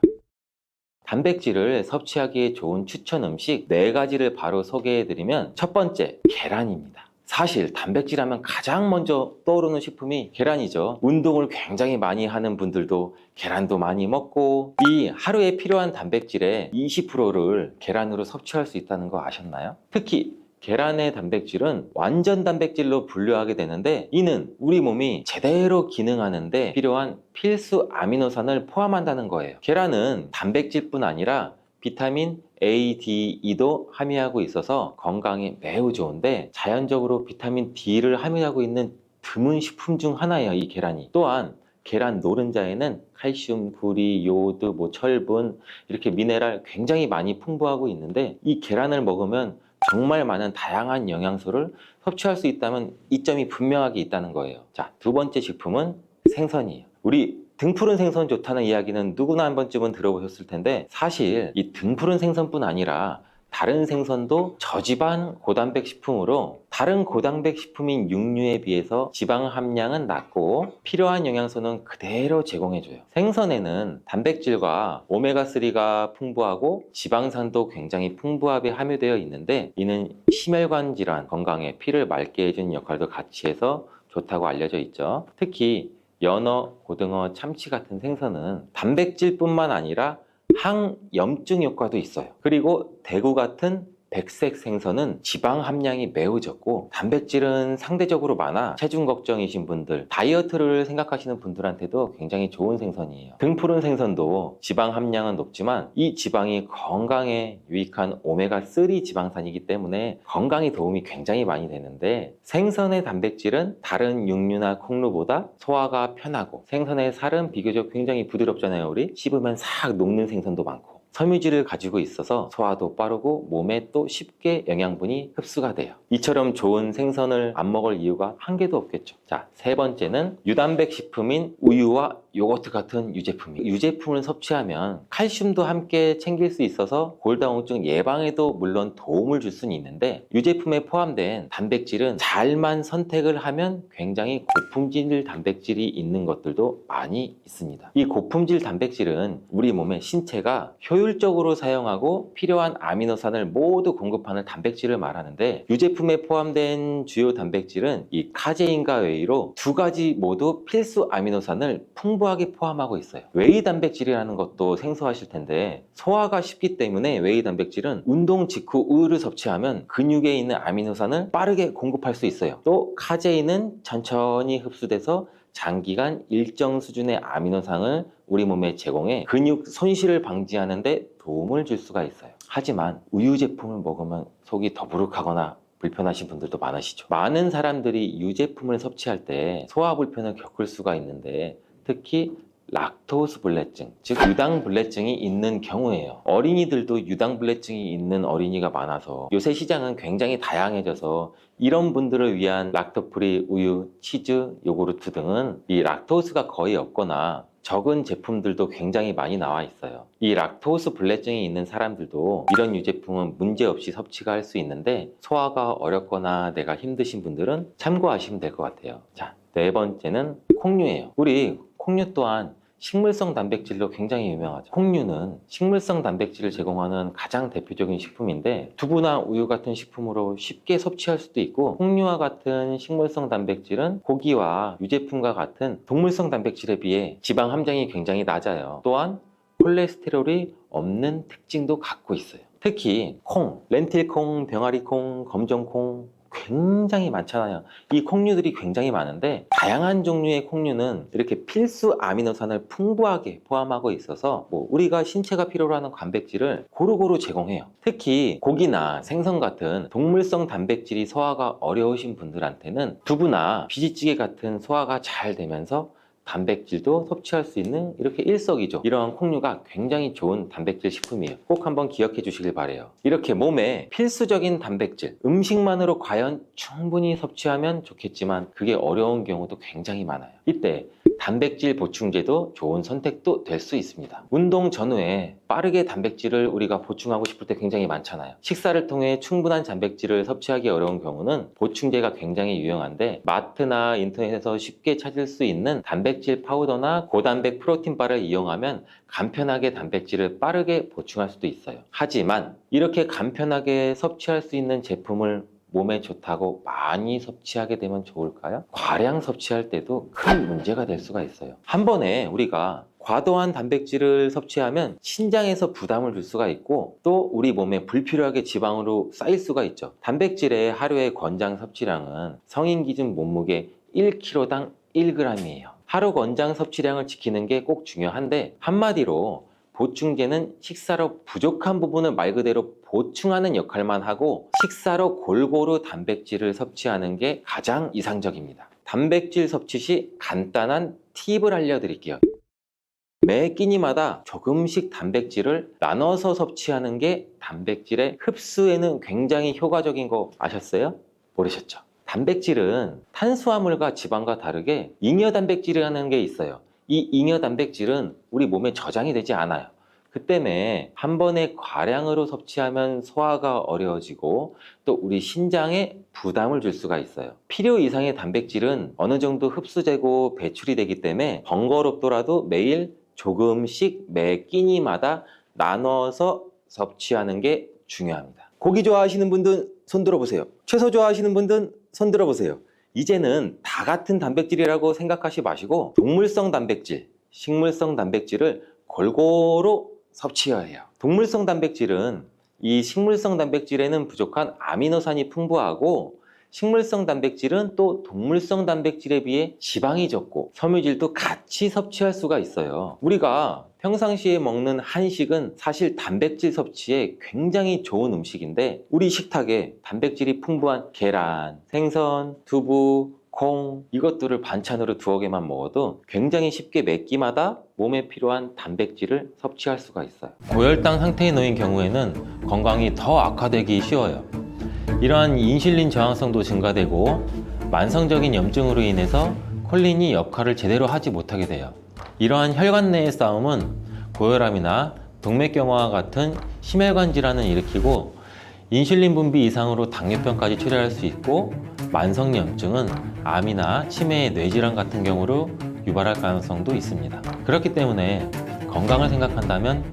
단백질을 섭취하기에 좋은 추천 음식 4가지를 바로 소개해드리면, 첫 번째, 계란입니다. 사실 단백질 하면 가장 먼저 떠오르는 식품이 계란이죠. 운동을 굉장히 많이 하는 분들도 계란도 많이 먹고, 이 하루에 필요한 단백질의 20%를 계란으로 섭취할 수 있다는 거 아셨나요? 특히 계란의 단백질은 완전 단백질로 분류하게 되는데, 이는 우리 몸이 제대로 기능하는데 필요한 필수 아미노산을 포함한다는 거예요. 계란은 단백질뿐 아니라 비타민 A, D, E도 함유하고 있어서 건강에 매우 좋은데, 자연적으로 비타민 D를 함유하고 있는 드문 식품 중 하나예요, 이 계란이. 또한 계란 노른자에는 칼슘, 구리, 요오드, 철분, 이렇게 미네랄 굉장히 많이 풍부하고 있는데, 이 계란을 먹으면 정말 많은 다양한 영양소를 섭취할 수 있다면 이점이 분명하게 있다는 거예요. 자, 두 번째 식품은 생선이에요. 우리 등푸른 생선 좋다는 이야기는 누구나 한 번쯤은 들어보셨을 텐데, 사실 이 등푸른 생선뿐 아니라 다른 생선도 저지방 고단백 식품으로 다른 고단백 식품인 육류에 비해서 지방 함량은 낮고 필요한 영양소는 그대로 제공해줘요. 생선에는 단백질과 오메가3가 풍부하고 지방산도 굉장히 풍부하게 함유되어 있는데, 이는 심혈관 질환 건강에 피를 맑게 해주는 역할도 같이 해서 좋다고 알려져 있죠. 특히 연어, 고등어, 참치 같은 생선은 단백질뿐만 아니라 항염증 효과도 있어요. 그리고 대구 같은 백색 생선은 지방 함량이 매우 적고 단백질은 상대적으로 많아 체중 걱정이신 분들, 다이어트를 생각하시는 분들한테도 굉장히 좋은 생선이에요. 등푸른 생선도 지방 함량은 높지만 이 지방이 건강에 유익한 오메가3 지방산이기 때문에 건강에 도움이 굉장히 많이 되는데, 생선의 단백질은 다른 육류나 콩류보다 소화가 편하고 생선의 살은 비교적 굉장히 부드럽잖아요. 우리 씹으면 싹 녹는 생선도 많고, 섬유질을 가지고 있어서 소화도 빠르고 몸에 또 쉽게 영양분이 흡수가 돼요. 이처럼 좋은 생선을 안 먹을 이유가 한 개도 없겠죠. 자, 세 번째는 유단백 식품인 우유와 요거트 같은 유제품이에요. 유제품을 섭취하면 칼슘도 함께 챙길 수 있어서 골다공증 예방에도 물론 도움을 줄 수는 있는데, 유제품에 포함된 단백질은 잘만 선택을 하면 굉장히 고품질 단백질이 있는 것들도 많이 있습니다. 이 고품질 단백질은 우리 몸의 신체가 효율적으로 사용하고 필요한 아미노산을 모두 공급하는 단백질을 말하는데, 유제품에 포함된 주요 단백질은 이 카제인과 웨이로 두 가지 모두 필수 아미노산을 풍부하게 포함하고 있어요. 웨이 단백질이라는 것도 생소하실 텐데, 소화가 쉽기 때문에 웨이 단백질은 운동 직후 우유를 섭취하면 근육에 있는 아미노산을 빠르게 공급할 수 있어요. 또 카제인은 천천히 흡수돼서 장기간 일정 수준의 아미노산을 우리 몸에 제공해 근육 손실을 방지하는 데 도움을 줄 수가 있어요. 하지만 우유 제품을 먹으면 속이 더부룩하거나 불편하신 분들도 많으시죠. 많은 사람들이 유제품을 섭취할 때 소화 불편을 겪을 수가 있는데, 특히 락토스 불내증, 즉 유당불내증이 있는 경우에요. 어린이들도 유당불내증이 있는 어린이가 많아서 요새 시장은 굉장히 다양해져서 이런 분들을 위한 락토프리 우유, 치즈, 요구르트 등은 이 락토스가 거의 없거나 적은 제품들도 굉장히 많이 나와 있어요. 이 락토스 불내증이 있는 사람들도 이런 유제품은 문제없이 섭취가 할 수 있는데, 소화가 어렵거나 내가 힘드신 분들은 참고하시면 될 것 같아요. 자, 네 번째는 콩류예요. 우리 콩류 또한 식물성 단백질로 굉장히 유명하죠. 콩류는 식물성 단백질을 제공하는 가장 대표적인 식품인데, 두부나 우유 같은 식품으로 쉽게 섭취할 수도 있고, 콩류와 같은 식물성 단백질은 고기와 유제품과 같은 동물성 단백질에 비해 지방 함량이 굉장히 낮아요. 또한 콜레스테롤이 없는 특징도 갖고 있어요. 특히 콩, 렌틸콩, 병아리콩, 검정콩 굉장히 많잖아요. 이 콩류들이 굉장히 많은데, 다양한 종류의 콩류는 이렇게 필수 아미노산을 풍부하게 포함하고 있어서 우리가 신체가 필요로 하는 단백질을 고루고루 제공해요. 특히 고기나 생선 같은 동물성 단백질이 소화가 어려우신 분들한테는 두부나 비지찌개 같은 소화가 잘 되면서 단백질도 섭취할 수 있는 이렇게 일석이조, 이러한 콩류가 굉장히 좋은 단백질 식품이에요. 꼭 한번 기억해 주시길 바래요. 이렇게 몸에 필수적인 단백질, 음식만으로 과연 충분히 섭취하면 좋겠지만 그게 어려운 경우도 굉장히 많아요. 이때 단백질 보충제도 좋은 선택도 될 수 있습니다. 운동 전후에 빠르게 단백질을 우리가 보충하고 싶을 때 굉장히 많잖아요. 식사를 통해 충분한 단백질을 섭취하기 어려운 경우는 보충제가 굉장히 유용한데, 마트나 인터넷에서 쉽게 찾을 수 있는 단백질 파우더나 고단백 프로틴바를 이용하면 간편하게 단백질을 빠르게 보충할 수도 있어요. 하지만 이렇게 간편하게 섭취할 수 있는 제품을 몸에 좋다고 많이 섭취하게 되면 좋을까요? 과량 섭취할 때도 큰 문제가 될 수가 있어요. 한 번에 우리가 과도한 단백질을 섭취하면 신장에서 부담을 줄 수가 있고, 또 우리 몸에 불필요하게 지방으로 쌓일 수가 있죠. 단백질의 하루의 권장 섭취량은 성인 기준 몸무게 1kg당 1g이에요. 하루 권장 섭취량을 지키는 게 꼭 중요한데, 한마디로 보충제는 식사로 부족한 부분을 말 그대로 보충하는 역할만 하고, 식사로 골고루 단백질을 섭취하는 게 가장 이상적입니다. 단백질 섭취 시 간단한 팁을 알려드릴게요. 매 끼니마다 조금씩 단백질을 나눠서 섭취하는 게 단백질의 흡수에는 굉장히 효과적인 거 아셨어요? 모르셨죠? 단백질은 탄수화물과 지방과 다르게 잉여 단백질이라는 게 있어요. 이 잉여 단백질은 우리 몸에 저장이 되지 않아요. 그 때문에 한 번에 과량으로 섭취하면 소화가 어려워지고, 또 우리 신장에 부담을 줄 수가 있어요. 필요 이상의 단백질은 어느 정도 흡수되고 배출이 되기 때문에 번거롭더라도 매일 조금씩 매 끼니마다 나눠서 섭취하는 게 중요합니다. 고기 좋아하시는 분들 손 들어보세요. 채소 좋아하시는 분들 손 들어보세요. 이제는 다 같은 단백질이라고 생각하지 마시고, 동물성 단백질, 식물성 단백질을 골고루 섭취해야 해요. 동물성 단백질은 이 식물성 단백질에는 부족한 아미노산이 풍부하고, 식물성 단백질은 또 동물성 단백질에 비해 지방이 적고 섬유질도 같이 섭취할 수가 있어요. 우리가 평상시에 먹는 한식은 사실 단백질 섭취에 굉장히 좋은 음식인데, 우리 식탁에 단백질이 풍부한 계란, 생선, 두부, 콩 이것들을 반찬으로 두어 개만 먹어도 굉장히 쉽게 매 끼마다 몸에 필요한 단백질을 섭취할 수가 있어요. 고혈당 상태에 놓인 경우에는 건강이 더 악화되기 쉬워요. 이러한 인슐린 저항성도 증가되고 만성적인 염증으로 인해서 콜린이 역할을 제대로 하지 못하게 돼요. 이러한 혈관 내의 싸움은 고혈압이나 동맥경화와 같은 심혈관 질환을 일으키고 인슐린 분비 이상으로 당뇨병까지 초래할 수 있고 만성염증은 암이나 치매의 뇌질환 같은 경우로 유발할 가능성도 있습니다. 그렇기 때문에 건강을 생각한다면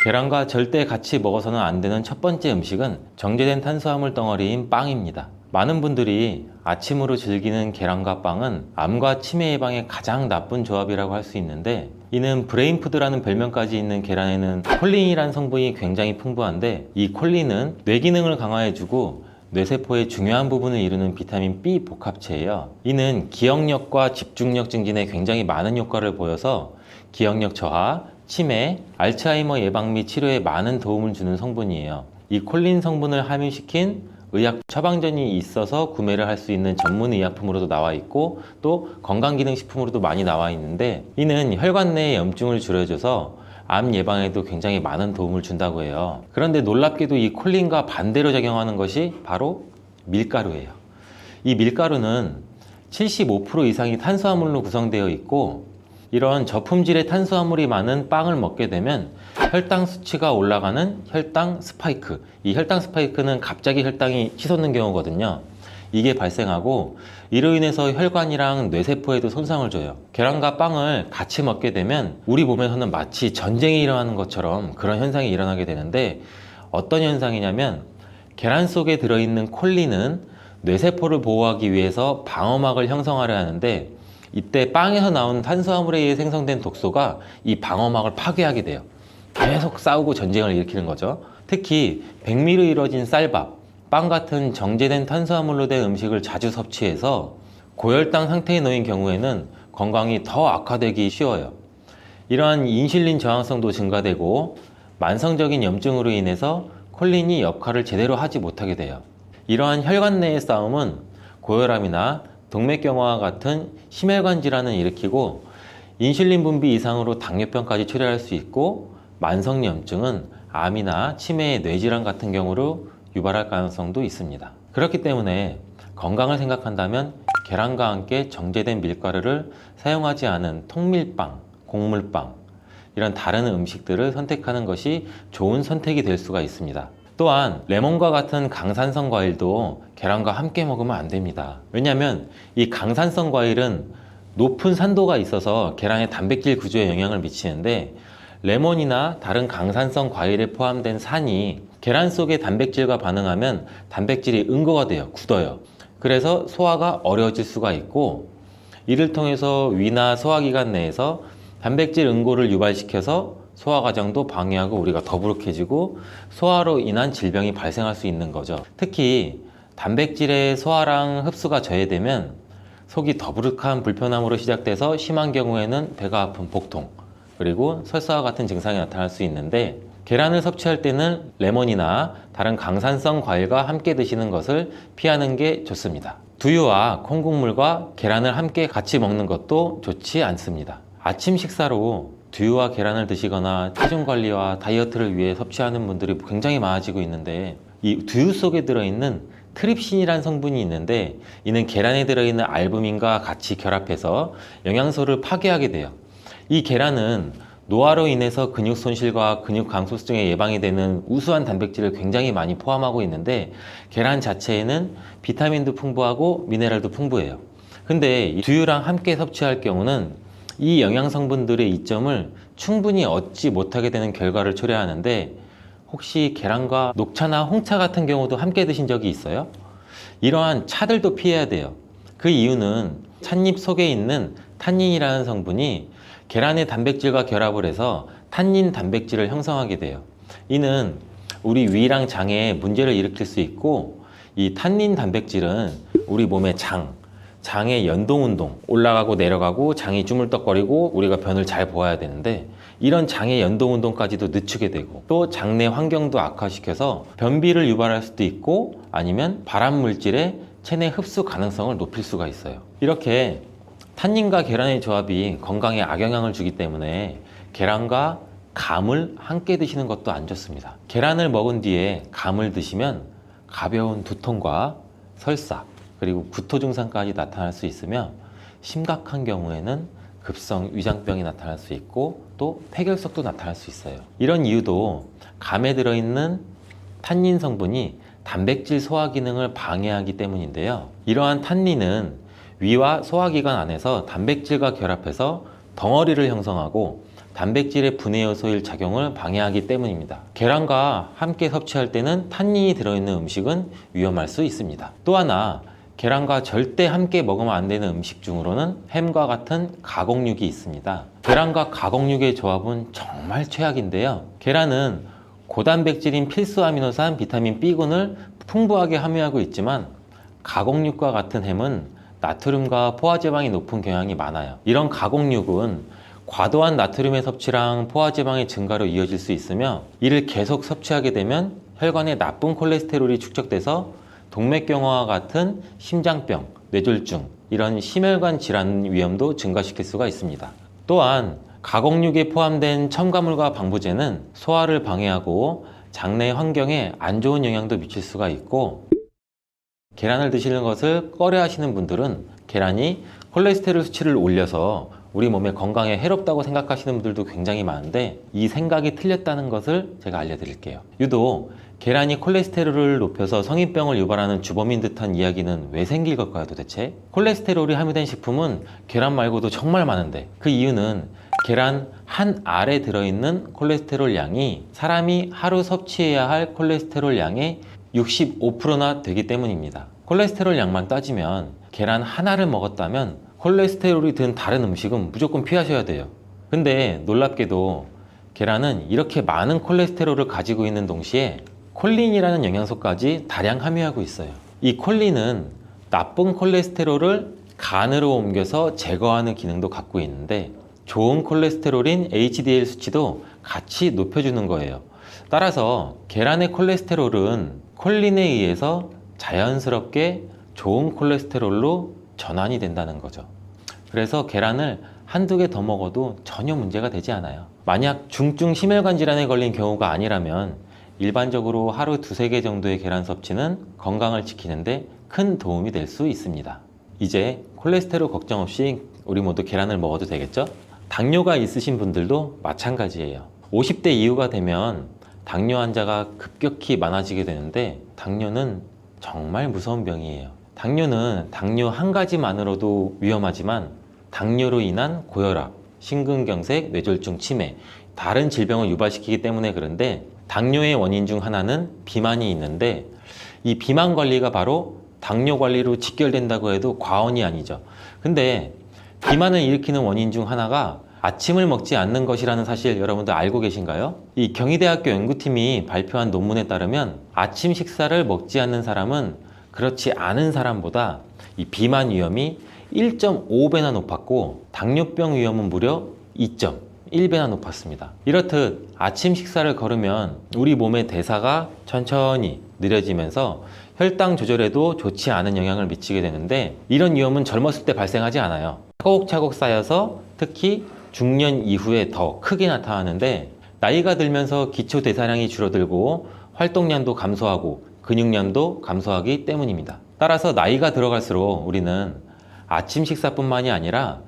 계란과 절대 같이 먹어서는 안 되는 첫 번째 음식은 정제된 탄수화물 덩어리인 빵입니다. 많은 분들이 아침으로 즐기는 계란과 빵은 암과 치매 예방에 가장 나쁜 조합이라고 할 수 있는데, 이는 브레인푸드라는 별명까지 있는 계란에는 콜린이라는 성분이 굉장히 풍부한데, 이 콜린은 뇌 기능을 강화해주고 뇌세포의 중요한 부분을 이루는 비타민 B 복합체예요. 이는 기억력과 집중력 증진에 굉장히 많은 효과를 보여서 기억력 저하, 치매, 알츠하이머 예방 및 치료에 많은 도움을 주는 성분이에요. 이 콜린 성분을 함유시킨 의약 처방전이 있어서 구매를 할 수 있는 전문 의약품으로도 나와 있고, 또 건강기능식품으로도 많이 나와 있는데, 이는 혈관 내의 염증을 줄여줘서 암 예방에도 굉장히 많은 도움을 준다고 해요. 그런데 놀랍게도 이 콜린과 반대로 작용하는 것이 바로 밀가루예요. 이 밀가루는 75% 이상이 탄수화물로 구성되어 있고, 이런 저품질의 탄수화물이 많은 빵을 먹게 되면 혈당 수치가 올라가는 혈당 스파이크, 이 혈당 스파이크는 갑자기 혈당이 치솟는 경우거든요. 이게 발생하고 이로 인해서 혈관이랑 뇌세포에도 손상을 줘요. 계란과 빵을 같이 먹게 되면 우리 몸에서는 마치 전쟁이 일어나는 것처럼 그런 현상이 일어나게 되는데, 어떤 현상이냐면 계란 속에 들어있는 콜린은 뇌세포를 보호하기 위해서 방어막을 형성하려 하는데, 이때 빵에서 나온 탄수화물에 의해 생성된 독소가 이 방어막을 파괴하게 돼요. 계속 싸우고 전쟁을 일으키는 거죠. 특히 백미로 이루어진 쌀밥, 빵 같은 정제된 탄수화물로 된 음식을 자주 섭취해서 고혈당 상태에 놓인 경우에는 건강이 더 악화되기 쉬워요. 이러한 인슐린 저항성도 증가되고 만성적인 염증으로 인해서 콜린이 역할을 제대로 하지 못하게 돼요. 이러한 혈관 내의 싸움은 고혈압이나 동맥경화와 같은 심혈관 질환을 일으키고 인슐린 분비 이상으로 당뇨병까지 초래할 수 있고, 만성염증은 암이나 치매의 뇌질환 같은 경우로 유발할 가능성도 있습니다. 그렇기 때문에 건강을 생각한다면 계란과 함께 정제된 밀가루를 사용하지 않은 통밀빵, 곡물빵, 이런 다른 음식들을 선택하는 것이 좋은 선택이 될 수가 있습니다. 또한 레몬과 같은 강산성 과일도 계란과 함께 먹으면 안 됩니다. 왜냐하면 이 강산성 과일은 높은 산도가 있어서 계란의 단백질 구조에 영향을 미치는데, 레몬이나 다른 강산성 과일에 포함된 산이 계란 속의 단백질과 반응하면 단백질이 응고가 돼요. 굳어요. 그래서 소화가 어려워질 수가 있고, 이를 통해서 위나 소화기관 내에서 단백질 응고를 유발시켜서 소화 과정도 방해하고 우리가 더부룩해지고 소화로 인한 질병이 발생할 수 있는 거죠. 특히 단백질의 소화랑 흡수가 저해되면 속이 더부룩한 불편함으로 시작돼서 심한 경우에는 배가 아픈 복통, 그리고 설사와 같은 증상이 나타날 수 있는데, 계란을 섭취할 때는 레몬이나 다른 강산성 과일과 함께 드시는 것을 피하는 게 좋습니다. 두유와 콩국물과 계란을 함께 같이 먹는 것도 좋지 않습니다. 아침 식사로 두유와 계란을 드시거나 체중 관리와 다이어트를 위해 섭취하는 분들이 굉장히 많아지고 있는데, 이 두유 속에 들어있는 트립신이라는 성분이 있는데, 이는 계란에 들어있는 알부민과 같이 결합해서 영양소를 파괴하게 돼요. 이 계란은 노화로 인해서 근육 손실과 근육 감소증에 예방이 되는 우수한 단백질을 굉장히 많이 포함하고 있는데, 계란 자체에는 비타민도 풍부하고 미네랄도 풍부해요. 근데 이 두유랑 함께 섭취할 경우는 이 영양 성분들의 이점을 충분히 얻지 못하게 되는 결과를 초래하는데, 혹시 계란과 녹차나 홍차 같은 경우도 함께 드신 적이 있어요? 이러한 차들도 피해야 돼요. 그 이유는 찻잎 속에 있는 탄닌이라는 성분이 계란의 단백질과 결합을 해서 탄닌 단백질을 형성하게 돼요. 이는 우리 위랑 장에 문제를 일으킬 수 있고, 이 탄닌 단백질은 우리 몸의 장, 장의 연동운동, 올라가고 내려가고 장이 주물떡거리고 우리가 변을 잘 보아야 되는데 이런 장의 연동운동까지도 늦추게 되고 또 장내 환경도 악화시켜서 변비를 유발할 수도 있고 아니면 발암물질의 체내 흡수 가능성을 높일 수가 있어요. 이렇게 탄닌과 계란의 조합이 건강에 악영향을 주기 때문에 계란과 감을 함께 드시는 것도 안 좋습니다. 계란을 먹은 뒤에 감을 드시면 가벼운 두통과 설사 그리고 구토 증상까지 나타날 수 있으며 심각한 경우에는 급성 위장병이 나타날 수 있고 또 폐결석도 나타날 수 있어요. 이런 이유도 감에 들어있는 탄닌 성분이 단백질 소화 기능을 방해하기 때문인데요. 이러한 탄닌은 위와 소화기관 안에서 단백질과 결합해서 덩어리를 형성하고 단백질의 분해 요소일 작용을 방해하기 때문입니다. 계란과 함께 섭취할 때는 탄닌이 들어있는 음식은 위험할 수 있습니다. 또 하나 계란과 절대 함께 먹으면 안 되는 음식 중으로는 햄과 같은 가공육이 있습니다. 계란과 가공육의 조합은 정말 최악인데요. 계란은 고단백질인 필수 아미노산 비타민 B군을 풍부하게 함유하고 있지만 가공육과 같은 햄은 나트륨과 포화지방이 높은 경향이 많아요. 이런 가공육은 과도한 나트륨의 섭취랑 포화지방의 증가로 이어질 수 있으며 이를 계속 섭취하게 되면 혈관에 나쁜 콜레스테롤이 축적돼서 동맥경화와 같은 심장병, 뇌졸중 이런 심혈관 질환 위험도 증가시킬 수가 있습니다. 또한 가공육에 포함된 첨가물과 방부제는 소화를 방해하고 장내 환경에 안 좋은 영향도 미칠 수가 있고 계란을 드시는 것을 꺼려 하시는 분들은 계란이 콜레스테롤 수치를 올려서 우리 몸의 건강에 해롭다고 생각하시는 분들도 굉장히 많은데 이 생각이 틀렸다는 것을 제가 알려드릴게요. 유독 계란이 콜레스테롤을 높여서 성인병을 유발하는 주범인 듯한 이야기는 왜 생길 걸까요 도대체? 콜레스테롤이 함유된 식품은 계란 말고도 정말 많은데 그 이유는 계란 한 알에 들어있는 콜레스테롤 양이 사람이 하루 섭취해야 할 콜레스테롤 양의 65%나 되기 때문입니다. 콜레스테롤 양만 따지면 계란 하나를 먹었다면 콜레스테롤이 든 다른 음식은 무조건 피하셔야 돼요. 근데 놀랍게도 계란은 이렇게 많은 콜레스테롤을 가지고 있는 동시에 콜린이라는 영양소까지 다량 함유하고 있어요. 이 콜린은 나쁜 콜레스테롤을 간으로 옮겨서 제거하는 기능도 갖고 있는데 좋은 콜레스테롤인 HDL 수치도 같이 높여주는 거예요. 따라서 계란의 콜레스테롤은 콜린에 의해서 자연스럽게 좋은 콜레스테롤로 전환이 된다는 거죠. 그래서 계란을 한두 개 더 먹어도 전혀 문제가 되지 않아요. 만약 중증 심혈관 질환에 걸린 경우가 아니라면 일반적으로 하루 두세 개 정도의 계란 섭취는 건강을 지키는데 큰 도움이 될 수 있습니다. 이제 콜레스테롤 걱정 없이 우리 모두 계란을 먹어도 되겠죠? 당뇨가 있으신 분들도 마찬가지예요. 50대 이후가 되면 당뇨 환자가 급격히 많아지게 되는데 당뇨는 정말 무서운 병이에요. 당뇨는 당뇨 한 가지만으로도 위험하지만 당뇨로 인한 고혈압, 심근경색, 뇌졸중, 치매, 다른 질병을 유발시키기 때문에 그런데 당뇨의 원인 중 하나는 비만이 있는데 이 비만 관리가 바로 당뇨 관리로 직결된다고 해도 과언이 아니죠. 근데 비만을 일으키는 원인 중 하나가 아침을 먹지 않는 것이라는 사실 여러분들 알고 계신가요? 이 경희대학교 연구팀이 발표한 논문에 따르면 아침 식사를 먹지 않는 사람은 그렇지 않은 사람보다 이 비만 위험이 1.5배나 높았고 당뇨병 위험은 무려 2.1배나 높았습니다. 이렇듯 아침 식사를 거르면 우리 몸의 대사가 천천히 느려지면서 혈당 조절에도 좋지 않은 영향을 미치게 되는데 이런 위험은 젊었을 때 발생하지 않아요. 차곡차곡 쌓여서 특히 중년 이후에 더 크게 나타나는데 나이가 들면서 기초 대사량이 줄어들고 활동량도 감소하고 근육량도 감소하기 때문입니다. 따라서 나이가 들어갈수록 우리는 아침 식사뿐만이 아니라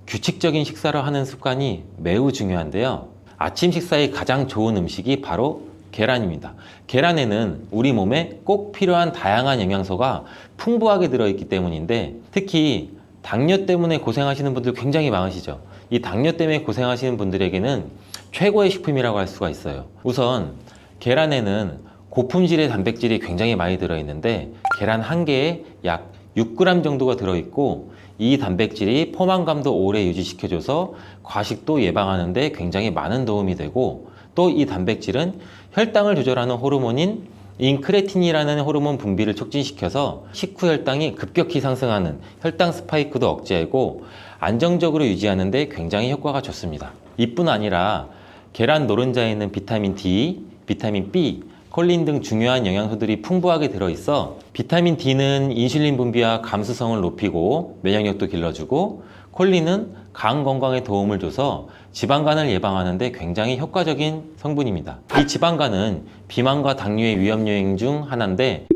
규칙적인 식사를 하는 습관이 매우 중요한데요. 아침 식사에 가장 좋은 음식이 바로 계란입니다. 계란에는 우리 몸에 꼭 필요한 다양한 영양소가 풍부하게 들어있기 때문인데 특히 당뇨 때문에 고생하시는 분들 굉장히 많으시죠. 이 당뇨 때문에 고생하시는 분들에게는 최고의 식품이라고 할 수가 있어요. 우선 계란에는 고품질의 단백질이 굉장히 많이 들어있는데 계란 한 개에 약 6g 정도가 들어있고 이 단백질이 포만감도 오래 유지시켜줘서 과식도 예방하는 데 굉장히 많은 도움이 되고 또 이 단백질은 혈당을 조절하는 호르몬인 인크레틴이라는 호르몬 분비를 촉진시켜서 식후 혈당이 급격히 상승하는 혈당 스파이크도 억제하고 안정적으로 유지하는 데 굉장히 효과가 좋습니다. 이뿐 아니라 계란 노른자에 있는 비타민 D, 비타민 B, 콜린 등 중요한 영양소들이 풍부하게 들어있어 비타민 D는 인슐린 분비와 감수성을 높이고 면역력도 길러주고, 콜린은 간 건강에 도움을 줘서 지방간을 예방하는 데 굉장히 효과적인 성분입니다. 이 지방간은 비만과 당뇨의 위험 요인 중 하나인데,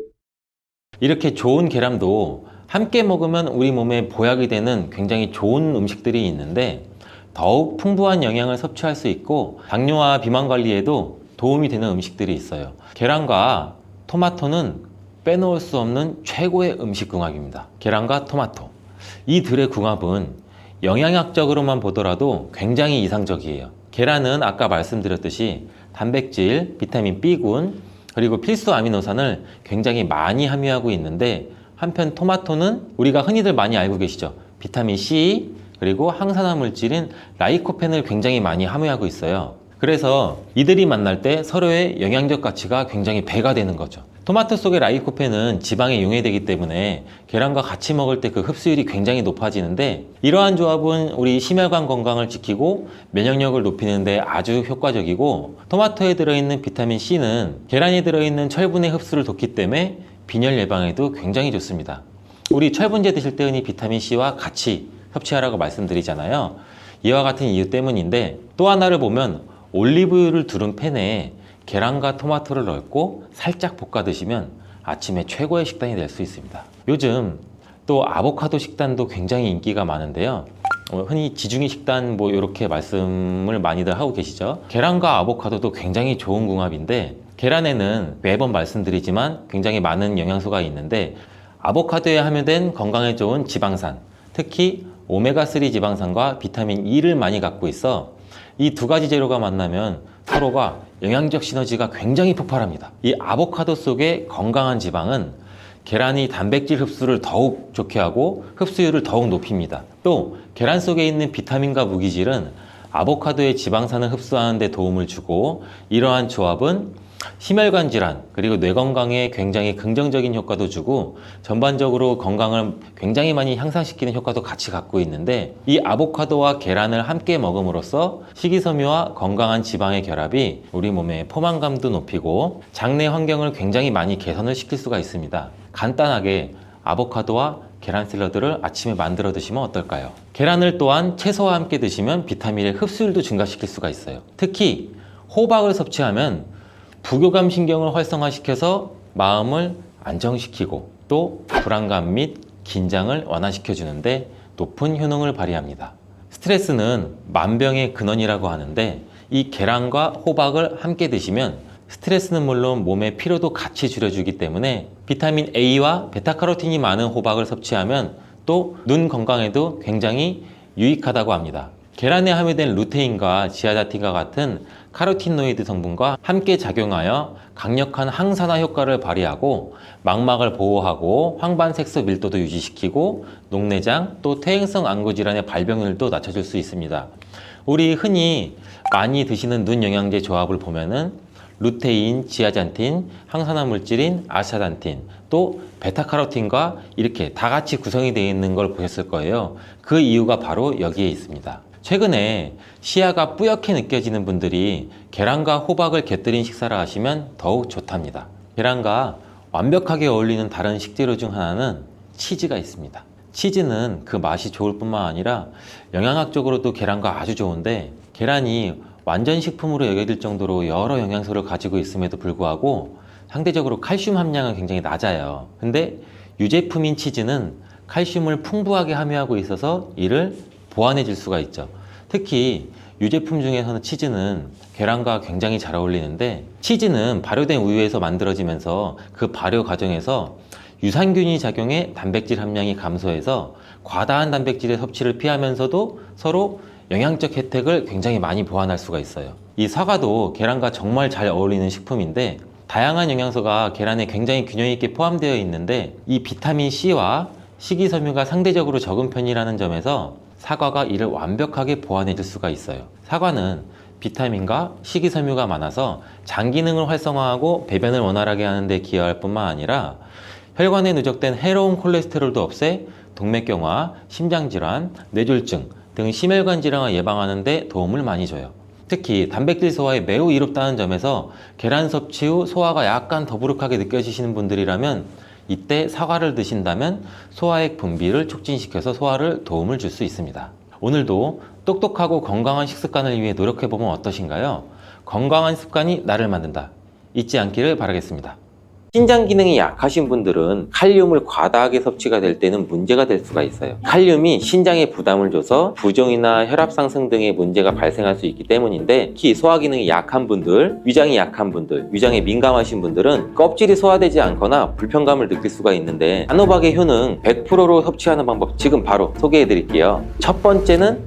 이렇게 좋은 계란도 함께 먹으면 우리 몸에 보약이 되는 굉장히 좋은 음식들이 있는데 더욱 풍부한 영양을 섭취할 수 있고 당뇨와 비만 관리에도 도움이 되는 음식들이 있어요. 계란과 토마토는 빼놓을 수 없는 최고의 음식 궁합입니다. 계란과 토마토, 이 둘의 궁합은 영양학적으로만 보더라도 굉장히 이상적이에요. 계란은 아까 말씀드렸듯이 단백질, 비타민 B군, 그리고 필수 아미노산을 굉장히 많이 함유하고 있는데, 한편 토마토는 우리가 흔히들 많이 알고 계시죠. 비타민 C, 그리고 항산화 물질인 라이코펜을 굉장히 많이 함유하고 있어요. 그래서 이들이 만날 때 서로의 영양적 가치가 굉장히 배가 되는 거죠. 토마토 속의 라이코펜은 지방에 용해되기 때문에 계란과 같이 먹을 때 그 흡수율이 굉장히 높아지는데, 이러한 조합은 우리 심혈관 건강을 지키고 면역력을 높이는 데 아주 효과적이고, 토마토에 들어있는 비타민 C는 계란에 들어있는 철분의 흡수를 돕기 때문에 빈혈 예방에도 굉장히 좋습니다. 우리 철분제 드실 때 흔히 비타민 C와 같이 섭취하라고 말씀드리잖아요. 이와 같은 이유 때문인데, 또 하나를 보면 올리브유를 두른 팬에 계란과 토마토를 넣고 살짝 볶아 드시면 아침에 최고의 식단이 될 수 있습니다. 요즘 또 아보카도 식단도 굉장히 인기가 많은데요. 흔히 지중해 식단 뭐 이렇게 말씀을 많이들 하고 계시죠. 계란과 아보카도도 굉장히 좋은 궁합인데, 계란에는 매번 말씀드리지만 굉장히 많은 영양소가 있는데, 아보카도에 함유된 건강에 좋은 지방산, 특히 오메가3 지방산과 비타민 E를 많이 갖고 있어 이 두 가지 재료가 만나면 서로가 영양적 시너지가 굉장히 폭발합니다. 이 아보카도 속의 건강한 지방은 계란이 단백질 흡수를 더욱 좋게 하고 흡수율을 더욱 높입니다. 또 계란 속에 있는 비타민과 무기질은 아보카도의 지방산을 흡수하는 데 도움을 주고, 이러한 조합은 심혈관 질환 그리고 뇌 건강에 굉장히 긍정적인 효과도 주고 전반적으로 건강을 굉장히 많이 향상시키는 효과도 같이 갖고 있는데, 이 아보카도와 계란을 함께 먹음으로써 식이섬유와 건강한 지방의 결합이 우리 몸의 포만감도 높이고 장내 환경을 굉장히 많이 개선을 시킬 수가 있습니다. 간단하게 아보카도와 계란 샐러드를 아침에 만들어 드시면 어떨까요? 계란을 또한 채소와 함께 드시면 비타민의 흡수율도 증가시킬 수가 있어요. 특히 호박을 섭취하면 부교감 신경을 활성화시켜서 마음을 안정시키고 또 불안감 및 긴장을 완화시켜 주는데 높은 효능을 발휘합니다. 스트레스는 만병의 근원이라고 하는데, 이 계란과 호박을 함께 드시면 스트레스는 물론 몸의 피로도 같이 줄여주기 때문에 비타민 A와 베타카로틴이 많은 호박을 섭취하면 또 눈 건강에도 굉장히 유익하다고 합니다. 계란에 함유된 루테인과 지아자틴과 같은 카로티노이드 성분과 함께 작용하여 강력한 항산화 효과를 발휘하고 망막을 보호하고 황반색소 밀도도 유지시키고 녹내장 또 퇴행성 안구 질환의 발병률도 낮춰줄 수 있습니다. 우리 흔히 많이 드시는 눈 영양제 조합을 보면은 루테인, 지아잔틴, 항산화 물질인 아스타잔틴, 또 베타카로틴과 이렇게 다 같이 구성이 되어 있는 걸 보셨을 거예요. 그 이유가 바로 여기에 있습니다. 최근에 시야가 뿌옇게 느껴지는 분들이 계란과 호박을 곁들인 식사를 하시면 더욱 좋답니다. 계란과 완벽하게 어울리는 다른 식재료 중 하나는 치즈가 있습니다. 치즈는 그 맛이 좋을 뿐만 아니라 영양학적으로도 계란과 아주 좋은데, 계란이 완전 식품으로 여겨질 정도로 여러 영양소를 가지고 있음에도 불구하고 상대적으로 칼슘 함량은 굉장히 낮아요. 근데 유제품인 치즈는 칼슘을 풍부하게 함유하고 있어서 이를 보완해 줄 수가 있죠. 특히 유제품 중에서는 치즈는 계란과 굉장히 잘 어울리는데, 치즈는 발효된 우유에서 만들어지면서 그 발효 과정에서 유산균이 작용해 단백질 함량이 감소해서 과다한 단백질의 섭취를 피하면서도 서로 영양적 혜택을 굉장히 많이 보완할 수가 있어요. 이 사과도 계란과 정말 잘 어울리는 식품인데, 다양한 영양소가 계란에 굉장히 균형 있게 포함되어 있는데, 이 비타민 C와 식이섬유가 상대적으로 적은 편이라는 점에서 사과가 이를 완벽하게 보완해 줄 수가 있어요. 사과는 비타민과 식이섬유가 많아서 장 기능을 활성화하고 배변을 원활하게 하는 데 기여할 뿐만 아니라 혈관에 누적된 해로운 콜레스테롤도 없애 동맥경화, 심장질환, 뇌졸중 등 심혈관 질환을 예방하는 데 도움을 많이 줘요. 특히 단백질 소화에 매우 이롭다는 점에서 계란 섭취 후 소화가 약간 더부룩하게 느껴지시는 분들이라면 이때 사과를 드신다면 소화액 분비를 촉진시켜서 소화를 도움을 줄 수 있습니다. 오늘도 똑똑하고 건강한 식습관을 위해 노력해보면 어떠신가요? 건강한 습관이 나를 만든다. 잊지 않기를 바라겠습니다. 신장 기능이 약하신 분들은 칼륨을 과다하게 섭취가 될 때는 문제가 될 수가 있어요. 칼륨이 신장에 부담을 줘서 부종이나 혈압 상승 등의 문제가 발생할 수 있기 때문인데, 특히 소화 기능이 약한 분들, 위장이 약한 분들, 위장에 민감하신 분들은 껍질이 소화되지 않거나 불편감을 느낄 수가 있는데, 단호박의 효능 100%로 섭취하는 방법 지금 바로 소개해 드릴게요. 첫 번째는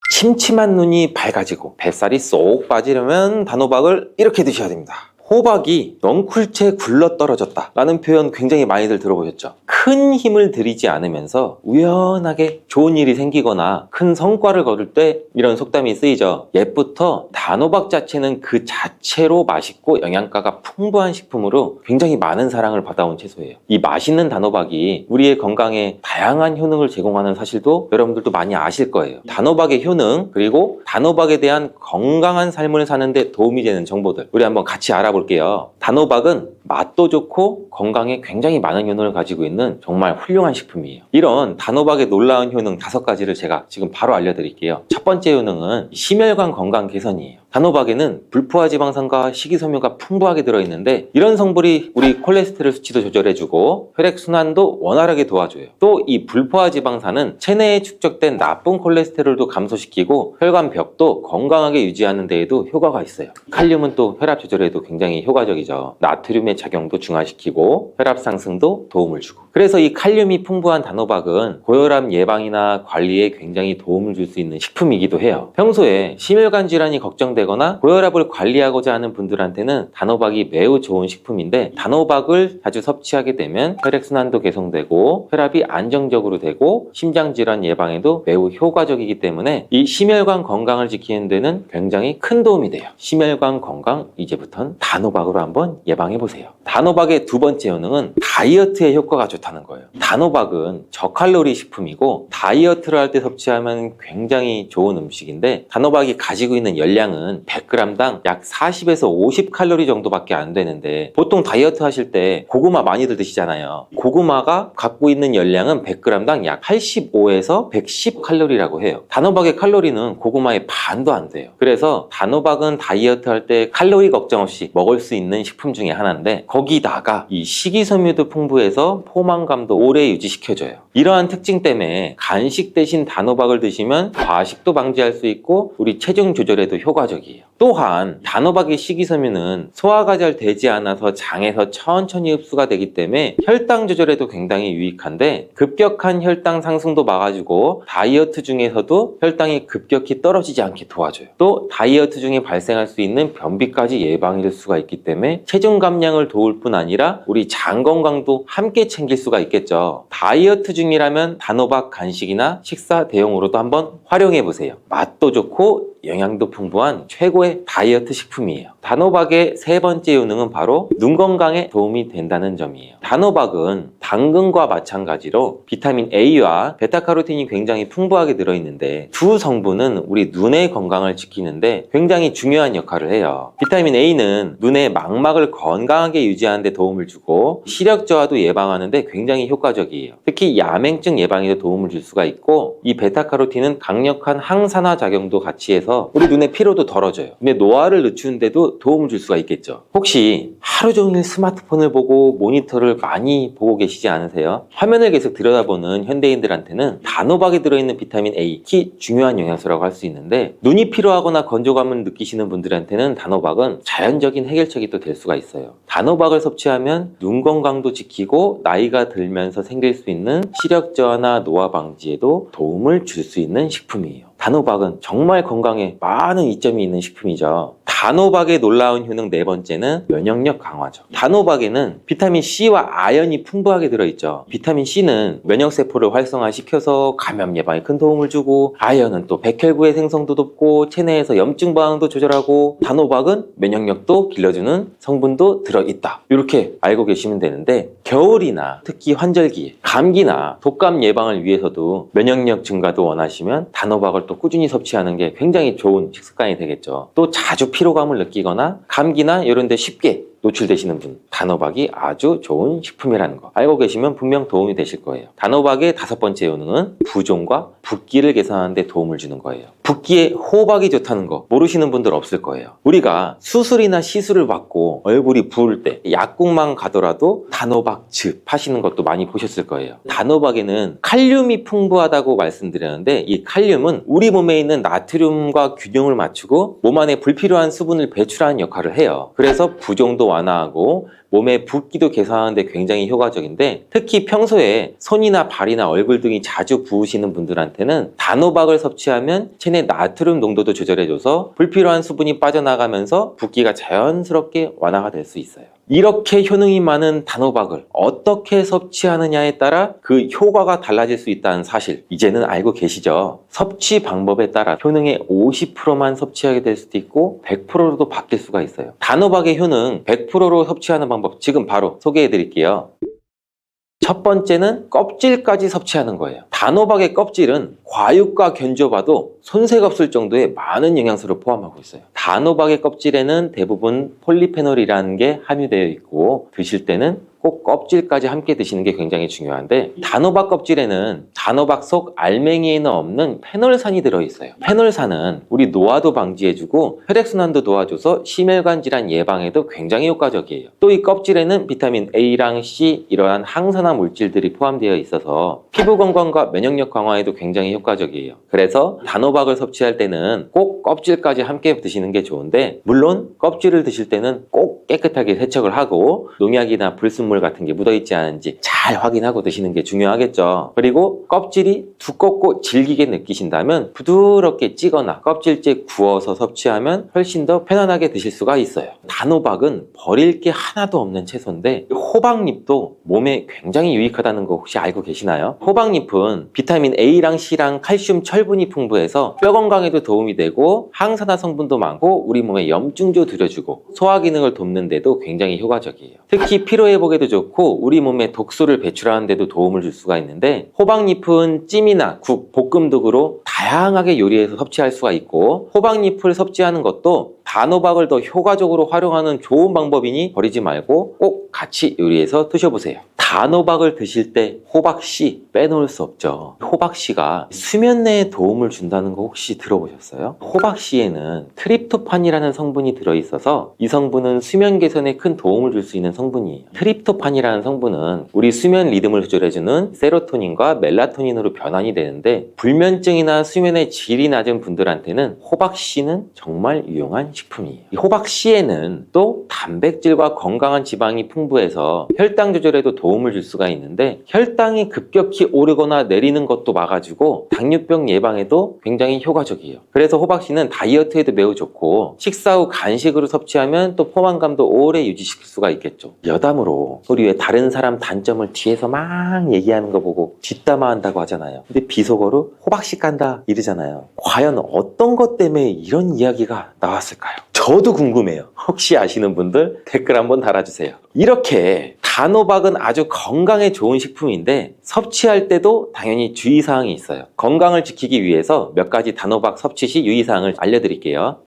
침침한 눈이 밝아지고 뱃살이 쏙 빠지려면 단호박을 이렇게 드셔야 됩니다. 호박이 넝쿨째 굴러 떨어졌다 라는 표현 굉장히 많이들 들어보셨죠? 큰 힘을 들이지 않으면서 우연하게 좋은 일이 생기거나 큰 성과를 거둘 때 이런 속담이 쓰이죠. 옛부터 단호박 자체는 그 자체로 맛있고 영양가가 풍부한 식품으로 굉장히 많은 사랑을 받아온 채소예요. 이 맛있는 단호박이 우리의 건강에 다양한 효능을 제공하는 사실도 여러분들도 많이 아실 거예요. 단호박의 효능, 그리고 단호박에 대한 건강한 삶을 사는 데 도움이 되는 정보들 우리 한번 같이 알아볼게요. 단호박은 맛도 좋고 건강에 굉장히 많은 효능을 가지고 있는 정말 훌륭한 식품이에요. 이런 단호박의 놀라운 효능 5가지를 제가 지금 바로 알려드릴게요. 첫 번째 효능은 심혈관 건강 개선이에요. 단호박에는 불포화 지방산과 식이섬유가 풍부하게 들어있는데, 이런 성분이 우리 콜레스테롤 수치도 조절해주고 혈액순환도 원활하게 도와줘요. 또 이 불포화 지방산은 체내에 축적된 나쁜 콜레스테롤도 감소시키고 혈관벽도 건강하게 유지하는 데에도 효과가 있어요. 칼륨은 또 혈압 조절에도 굉장히 효과적이죠. 나트륨의 작용도 중화시키고 혈압 상승도 도움을 주고. 그래서 이 칼륨이 풍부한 단호박은 고혈압 예방이나 관리에 굉장히 도움을 줄 수 있는 식품이기도 해요. 평소에 심혈관 질환이 걱정되거나 고혈압을 관리하고자 하는 분들한테는 단호박이 매우 좋은 식품인데, 단호박을 자주 섭취하게 되면 혈액순환도 개선되고 혈압이 안정적으로 되고 심장질환 예방에도 매우 효과적이기 때문에 이 심혈관 건강을 지키는 데는 굉장히 큰 도움이 돼요. 심혈관 건강, 이제부턴 단호박으로 한번 예방해보세요. 단호박의 두 번째 효능은 다이어트에 효과가 좋다는 거예요. 단호박은 저칼로리 식품이고 다이어트를 할 때 섭취하면 굉장히 좋은 음식인데, 단호박이 가지고 있는 열량은 100g당 약 40에서 50칼로리 정도밖에 안 되는데, 보통 다이어트 하실 때 고구마 많이들 드시잖아요. 고구마가 갖고 있는 열량은 100g당 약 85에서 110칼로리라고 해요. 단호박의 칼로리는 고구마의 반도 안 돼요. 그래서 단호박은 다이어트 할 때 칼로리 걱정 없이 먹을 수 있는 식품 중에 하나인데, 거기다가 이 식이섬유도 풍부해서 포만감도 오래 유지시켜줘요. 이러한 특징 때문에 간식 대신 단호박을 드시면 과식도 방지할 수 있고 우리 체중 조절에도 효과적이에요. 또한 단호박의 식이섬유는 소화가 잘 되지 않아서 장에서 천천히 흡수가 되기 때문에 혈당 조절에도 굉장히 유익한데, 급격한 혈당 상승도 막아주고 다이어트 중에서도 혈당이 급격히 떨어지지 않게 도와줘요. 또 다이어트 중에 발생할 수 있는 변비까지 예방해 줄 수가 있기 때문에 체중 감량을 도울 뿐 아니라 우리 장 건강도 함께 챙길 수가 있겠죠. 다이어트 중이라면 단호박 간식이나 식사 대용으로도 한번 활용해 보세요. 맛도 좋고 영양도 풍부한 최고의 다이어트 식품이에요. 단호박의 세 번째 효능은 바로 눈 건강에 도움이 된다는 점이에요. 단호박은 당근과 마찬가지로 비타민 A와 베타카로틴이 굉장히 풍부하게 들어있는데, 두 성분은 우리 눈의 건강을 지키는데 굉장히 중요한 역할을 해요. 비타민 A는 눈의 망막을 건강하게 유지하는 데 도움을 주고 시력 저하도 예방하는 데 굉장히 효과적이에요. 특히 야맹증 예방에도 도움을 줄 수가 있고, 이 베타카로틴은 강력한 항산화 작용도 같이 해서 우리 눈의 피로도 덜어져요. 근데 노화를 늦추는 데도 도움을 줄 수가 있겠죠. 혹시 하루 종일 스마트폰을 보고 모니터를 많이 보고 계시지 않으세요? 화면을 계속 들여다보는 현대인들한테는 단호박에 들어있는 비타민 A, 특히 중요한 영양소라고 할 수 있는데, 눈이 피로하거나 건조감을 느끼시는 분들한테는 단호박은 자연적인 해결책이 또 될 수가 있어요. 단호박을 섭취하면 눈 건강도 지키고 나이가 들면서 생길 수 있는 시력 저하나 노화 방지에도 도움을 줄 수 있는 식품이에요. 단호박은 정말 건강에 많은 이점이 있는 식품이죠. 단호박의 놀라운 효능 네 번째는 면역력 강화죠. 단호박에는 비타민 C와 아연이 풍부하게 들어있죠. 비타민 C는 면역세포를 활성화시켜서 감염 예방에 큰 도움을 주고, 아연은 또 백혈구의 생성도 돕고 체내에서 염증 반응도 조절하고, 단호박은 면역력도 길러주는 성분도 들어있다. 이렇게 알고 계시면 되는데, 겨울이나 특히 환절기, 감기나 독감 예방을 위해서도 면역력 증가도 원하시면 단호박을 또 꾸준히 섭취하는 게 굉장히 좋은 식습관이 되겠죠. 또 자주 피로감을 느끼거나 감기나 이런 데 쉽게 노출되시는 분, 단호박이 아주 좋은 식품이라는 거 알고 계시면 분명 도움이 되실 거예요. 단호박의 다섯 번째 효능은 부종과 붓기를 개선하는 데 도움을 주는 거예요. 붓기에 호박이 좋다는 거 모르시는 분들 없을 거예요. 우리가 수술이나 시술을 받고 얼굴이 부을 때 약국만 가더라도 단호박즙 하시는 것도 많이 보셨을 거예요. 단호박에는 칼륨이 풍부하다고 말씀드렸는데, 이 칼륨은 우리 몸에 있는 나트륨과 균형을 맞추고 몸 안에 불필요한 수분을 배출하는 역할을 해요. 그래서 부종도 완화하고 몸의 붓기도 개선하는 데 굉장히 효과적인데, 특히 평소에 손이나 발이나 얼굴 등이 자주 부으시는 분들한테는 단호박을 섭취하면 체내 나트륨 농도도 조절해줘서 불필요한 수분이 빠져나가면서 붓기가 자연스럽게 완화가 될 수 있어요. 이렇게 효능이 많은 단호박을 어떻게 섭취하느냐에 따라 그 효과가 달라질 수 있다는 사실 이제는 알고 계시죠? 섭취 방법에 따라 효능의 50%만 섭취하게 될 수도 있고 100%로도 바뀔 수가 있어요. 단호박의 효능 100%로 섭취하는 방법 지금 바로 소개해 드릴게요. 첫 번째는 껍질까지 섭취하는 거예요. 단호박의 껍질은 과육과 견줘봐도 손색 없을 정도의 많은 영양소를 포함하고 있어요. 단호박의 껍질에는 대부분 폴리페놀이라는 게 함유되어 있고, 드실 때는 꼭 껍질까지 함께 드시는 게 굉장히 중요한데, 단호박 껍질에는 단호박 속 알맹이에는 없는 페놀산이 들어있어요. 페놀산은 우리 노화도 방지해주고 혈액순환도 도와줘서 심혈관 질환 예방에도 굉장히 효과적이에요. 또 이 껍질에는 비타민 A랑 C 이러한 항산화 물질들이 포함되어 있어서 피부 건강과 면역력 강화에도 굉장히 효과적이에요. 그래서 단호박을 섭취할 때는 꼭 껍질까지 함께 드시는 게 좋은데, 물론 껍질을 드실 때는 꼭 깨끗하게 세척을 하고 농약이나 불순물 같은 게 묻어있지 않은지 잘 확인하고 드시는 게 중요하겠죠. 그리고 껍질이 두껍고 질기게 느끼신다면 부드럽게 찌거나 껍질째 구워서 섭취하면 훨씬 더 편안하게 드실 수가 있어요. 단호박은 버릴 게 하나도 없는 채소인데, 호박잎도 몸에 굉장히 유익하다는 거 혹시 알고 계시나요? 호박잎은 비타민 A랑 C랑 칼슘, 철분이 풍부해서 뼈 건강에도 도움이 되고 항산화 성분도 많고 우리 몸에 염증도 들여주고 소화 기능을 돕는 데도 굉장히 효과적이에요. 특히 피로 회복에도 좋고 우리 몸에 독소를 배출하는 데도 도움을 줄 수가 있는데, 호박잎은 찜이나 국, 볶음 등으로 다양하게 요리해서 섭취할 수가 있고, 호박잎을 섭취하는 것도 단호박을 더 효과적으로 활용하는 좋은 방법이니 버리지 말고 꼭 같이 요리해서 드셔보세요. 단호박을 드실 때 호박씨 빼놓을 수 없죠. 호박씨가 수면 내에 도움을 준다는 거 혹시 들어보셨어요? 호박씨에는 트립토판이라는 성분이 들어있어서 이 성분은 수면 개선에 큰 도움을 줄 수 있는 성분이에요. 트립토판이라는 성분은 우리 수면 리듬을 조절해주는 세로토닌과 멜라토닌으로 변환이 되는데, 불면증이나 수면의 질이 낮은 분들한테는 호박씨는 정말 유용한 식품이에요. 이 호박씨에는 또 단백질과 건강한 지방이 풍부해서 혈당 조절에도 도움을 줄 수가 있는데, 혈당이 급격히 오르거나 내리는 것도 막아주고 당뇨병 예방에도 굉장히 효과적이에요. 그래서 호박씨는 다이어트에도 매우 좋고, 식사 후 간식으로 섭취하면 또 포만감도 오래 유지시킬 수가 있겠죠. 여담으로 우리 왜 다른 사람 단점을 뒤에서 막 얘기하는 거 보고 뒷담화 한다고 하잖아요. 근데 비속어로 호박씨 깐다 이러잖아요. 과연 어떤 것 때문에 이런 이야기가 나왔을까요? 저도 궁금해요. 혹시 아시는 분들 댓글 한번 달아주세요. 이렇게 단호박은 아주 건강에 좋은 식품인데 섭취할 때도 당연히 주의사항이 있어요. 건강을 지키기 위해서 몇 가지 단호박 섭취 시 유의사항을 알려드릴게요.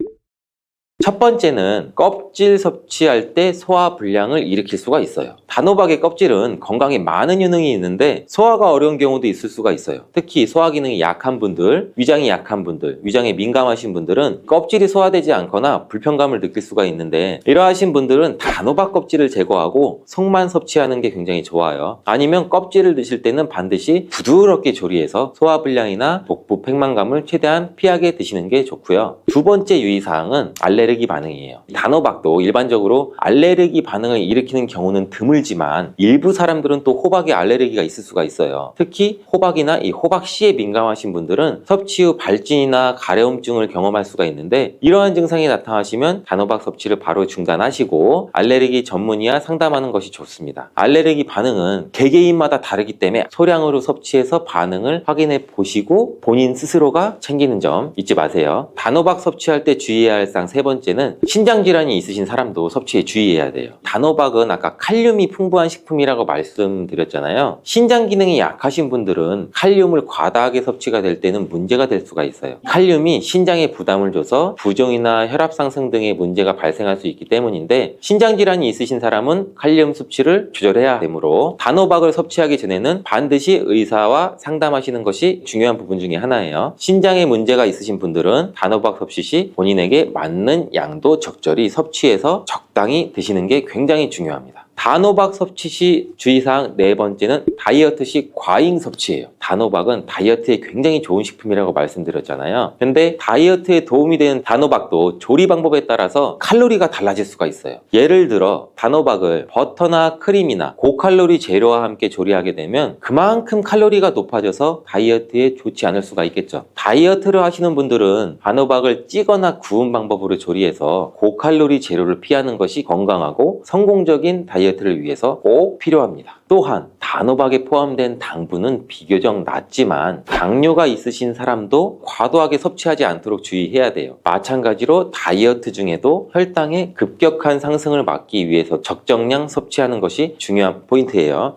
첫 번째는 껍질 섭취할 때 소화 불량을 일으킬 수가 있어요. 단호박의 껍질은 건강에 많은 효능이 있는데 소화가 어려운 경우도 있을 수가 있어요. 특히 소화 기능이 약한 분들, 위장이 약한 분들, 위장에 민감하신 분들은 껍질이 소화되지 않거나 불편감을 느낄 수가 있는데, 이러하신 분들은 단호박 껍질을 제거하고 속만 섭취하는 게 굉장히 좋아요. 아니면 껍질을 드실 때는 반드시 부드럽게 조리해서 소화 불량이나 복부 팽만감을 최대한 피하게 드시는 게 좋고요. 두 번째 유의사항은 알레르기 반응이에요. 단호박도 일반적으로 알레르기 반응을 일으키는 경우는 드물 드물지만 일부 사람들은 또 호박에 알레르기가 있을 수가 있어요. 특히 호박이나 이 호박씨에 민감하신 분들은 섭취 후 발진이나 가려움증을 경험할 수가 있는데, 이러한 증상이 나타나시면 단호박 섭취를 바로 중단하시고 알레르기 전문의와 상담하는 것이 좋습니다. 알레르기 반응은 개개인마다 다르기 때문에 소량으로 섭취해서 반응을 확인해 보시고 본인 스스로가 챙기는 점 잊지 마세요. 단호박 섭취할 때 주의해야 할 사항 세 번째는 신장 질환이 있으신 사람도 섭취에 주의해야 돼요. 단호박은 아까 칼륨이 풍부한 식품이라고 말씀드렸잖아요. 신장 기능이 약하신 분들은 칼륨을 과다하게 섭취가 될 때는 문제가 될 수가 있어요. 칼륨이 신장에 부담을 줘서 부종이나 혈압 상승 등의 문제가 발생할 수 있기 때문인데, 신장 질환이 있으신 사람은 칼륨 섭취를 조절해야 되므로 단호박을 섭취하기 전에는 반드시 의사와 상담하시는 것이 중요한 부분 중에 하나예요. 신장에 문제가 있으신 분들은 단호박 섭취 시 본인에게 맞는 양도 적절히 섭취해서 적당히 드시는 게 굉장히 중요합니다. 단호박 섭취 시 주의사항 네 번째는 다이어트 시 과잉 섭취예요. 단호박은 다이어트에 굉장히 좋은 식품이라고 말씀드렸잖아요. 근데 다이어트에 도움이 되는 단호박도 조리 방법에 따라서 칼로리가 달라질 수가 있어요. 예를 들어 단호박을 버터나 크림이나 고칼로리 재료와 함께 조리하게 되면 그만큼 칼로리가 높아져서 다이어트에 좋지 않을 수가 있겠죠. 다이어트를 하시는 분들은 단호박을 찌거나 구운 방법으로 조리해서 고칼로리 재료를 피하는 것이 건강하고 성공적인 다이어트를 위해서 꼭 필요합니다. 또한 단호박에 포함된 당분은 비교적 낮지만 당뇨가 있으신 사람도 과도하게 섭취하지 않도록 주의해야 돼요. 마찬가지로 다이어트 중에도 혈당의 급격한 상승을 막기 위해서 적정량 섭취하는 것이 중요한 포인트예요.